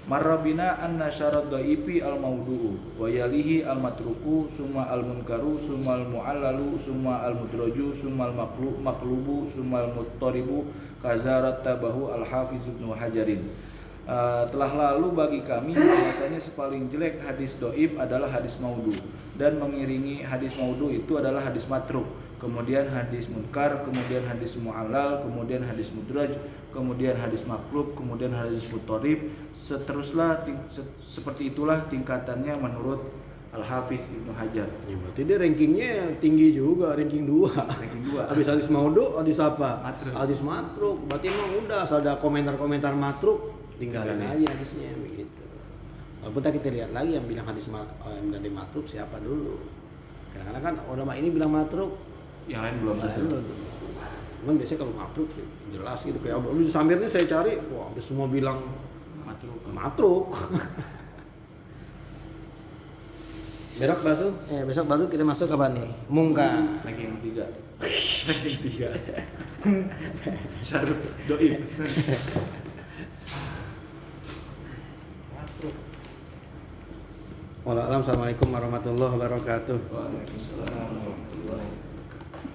Marrabina anna syarat dhaifi al-maudu'u wa yalihi al-matruku summa al-munkaru summa al-mu'allalu summa al-mudraju summa al-maqlubu summa al-muttaribu kazarat tabahu al-hafiz Ibnu Hajarin. Telah lalu bagi kami bahwasanya sepaling jelek hadis dhaif adalah hadis maudhu, dan mengiringi hadis maudhu itu adalah hadis matruk, kemudian hadis munkar, kemudian hadis mu'allal, kemudian hadis mudraj, kemudian hadis maklub, kemudian hadis muttarib, seteruslah seperti itulah tingkatannya menurut Al-Hafiz Ibnu Hajar. Ya, berarti dia rankingnya tinggi juga, ranking 2. Ranking 2. Habis hadis maudhu, hadis apa? Matruk. Hadis matruk. Berarti emang udah asal ada komentar-komentar matruk, tinggalin Tinggalin. aja hadisnya begitu. Walaupun kita lihat lagi yang bilang yang dari matruk siapa dulu. Karena kan ulama ini bilang matruk, Yang lain belum tentu. Cuman biasanya kalau matruk sih jelas gitu, kayak Abu Samirnya saya cari, wah hampir semua bilang matruk. Besok baru kita masuk apa nih? Mungkar. Ranking 3. Ranking 3. Syarat dhaif. Assalamualaikum warahmatullahi wabarakatuh. Waalaikumsalam warahmatullahi wabarakatuh.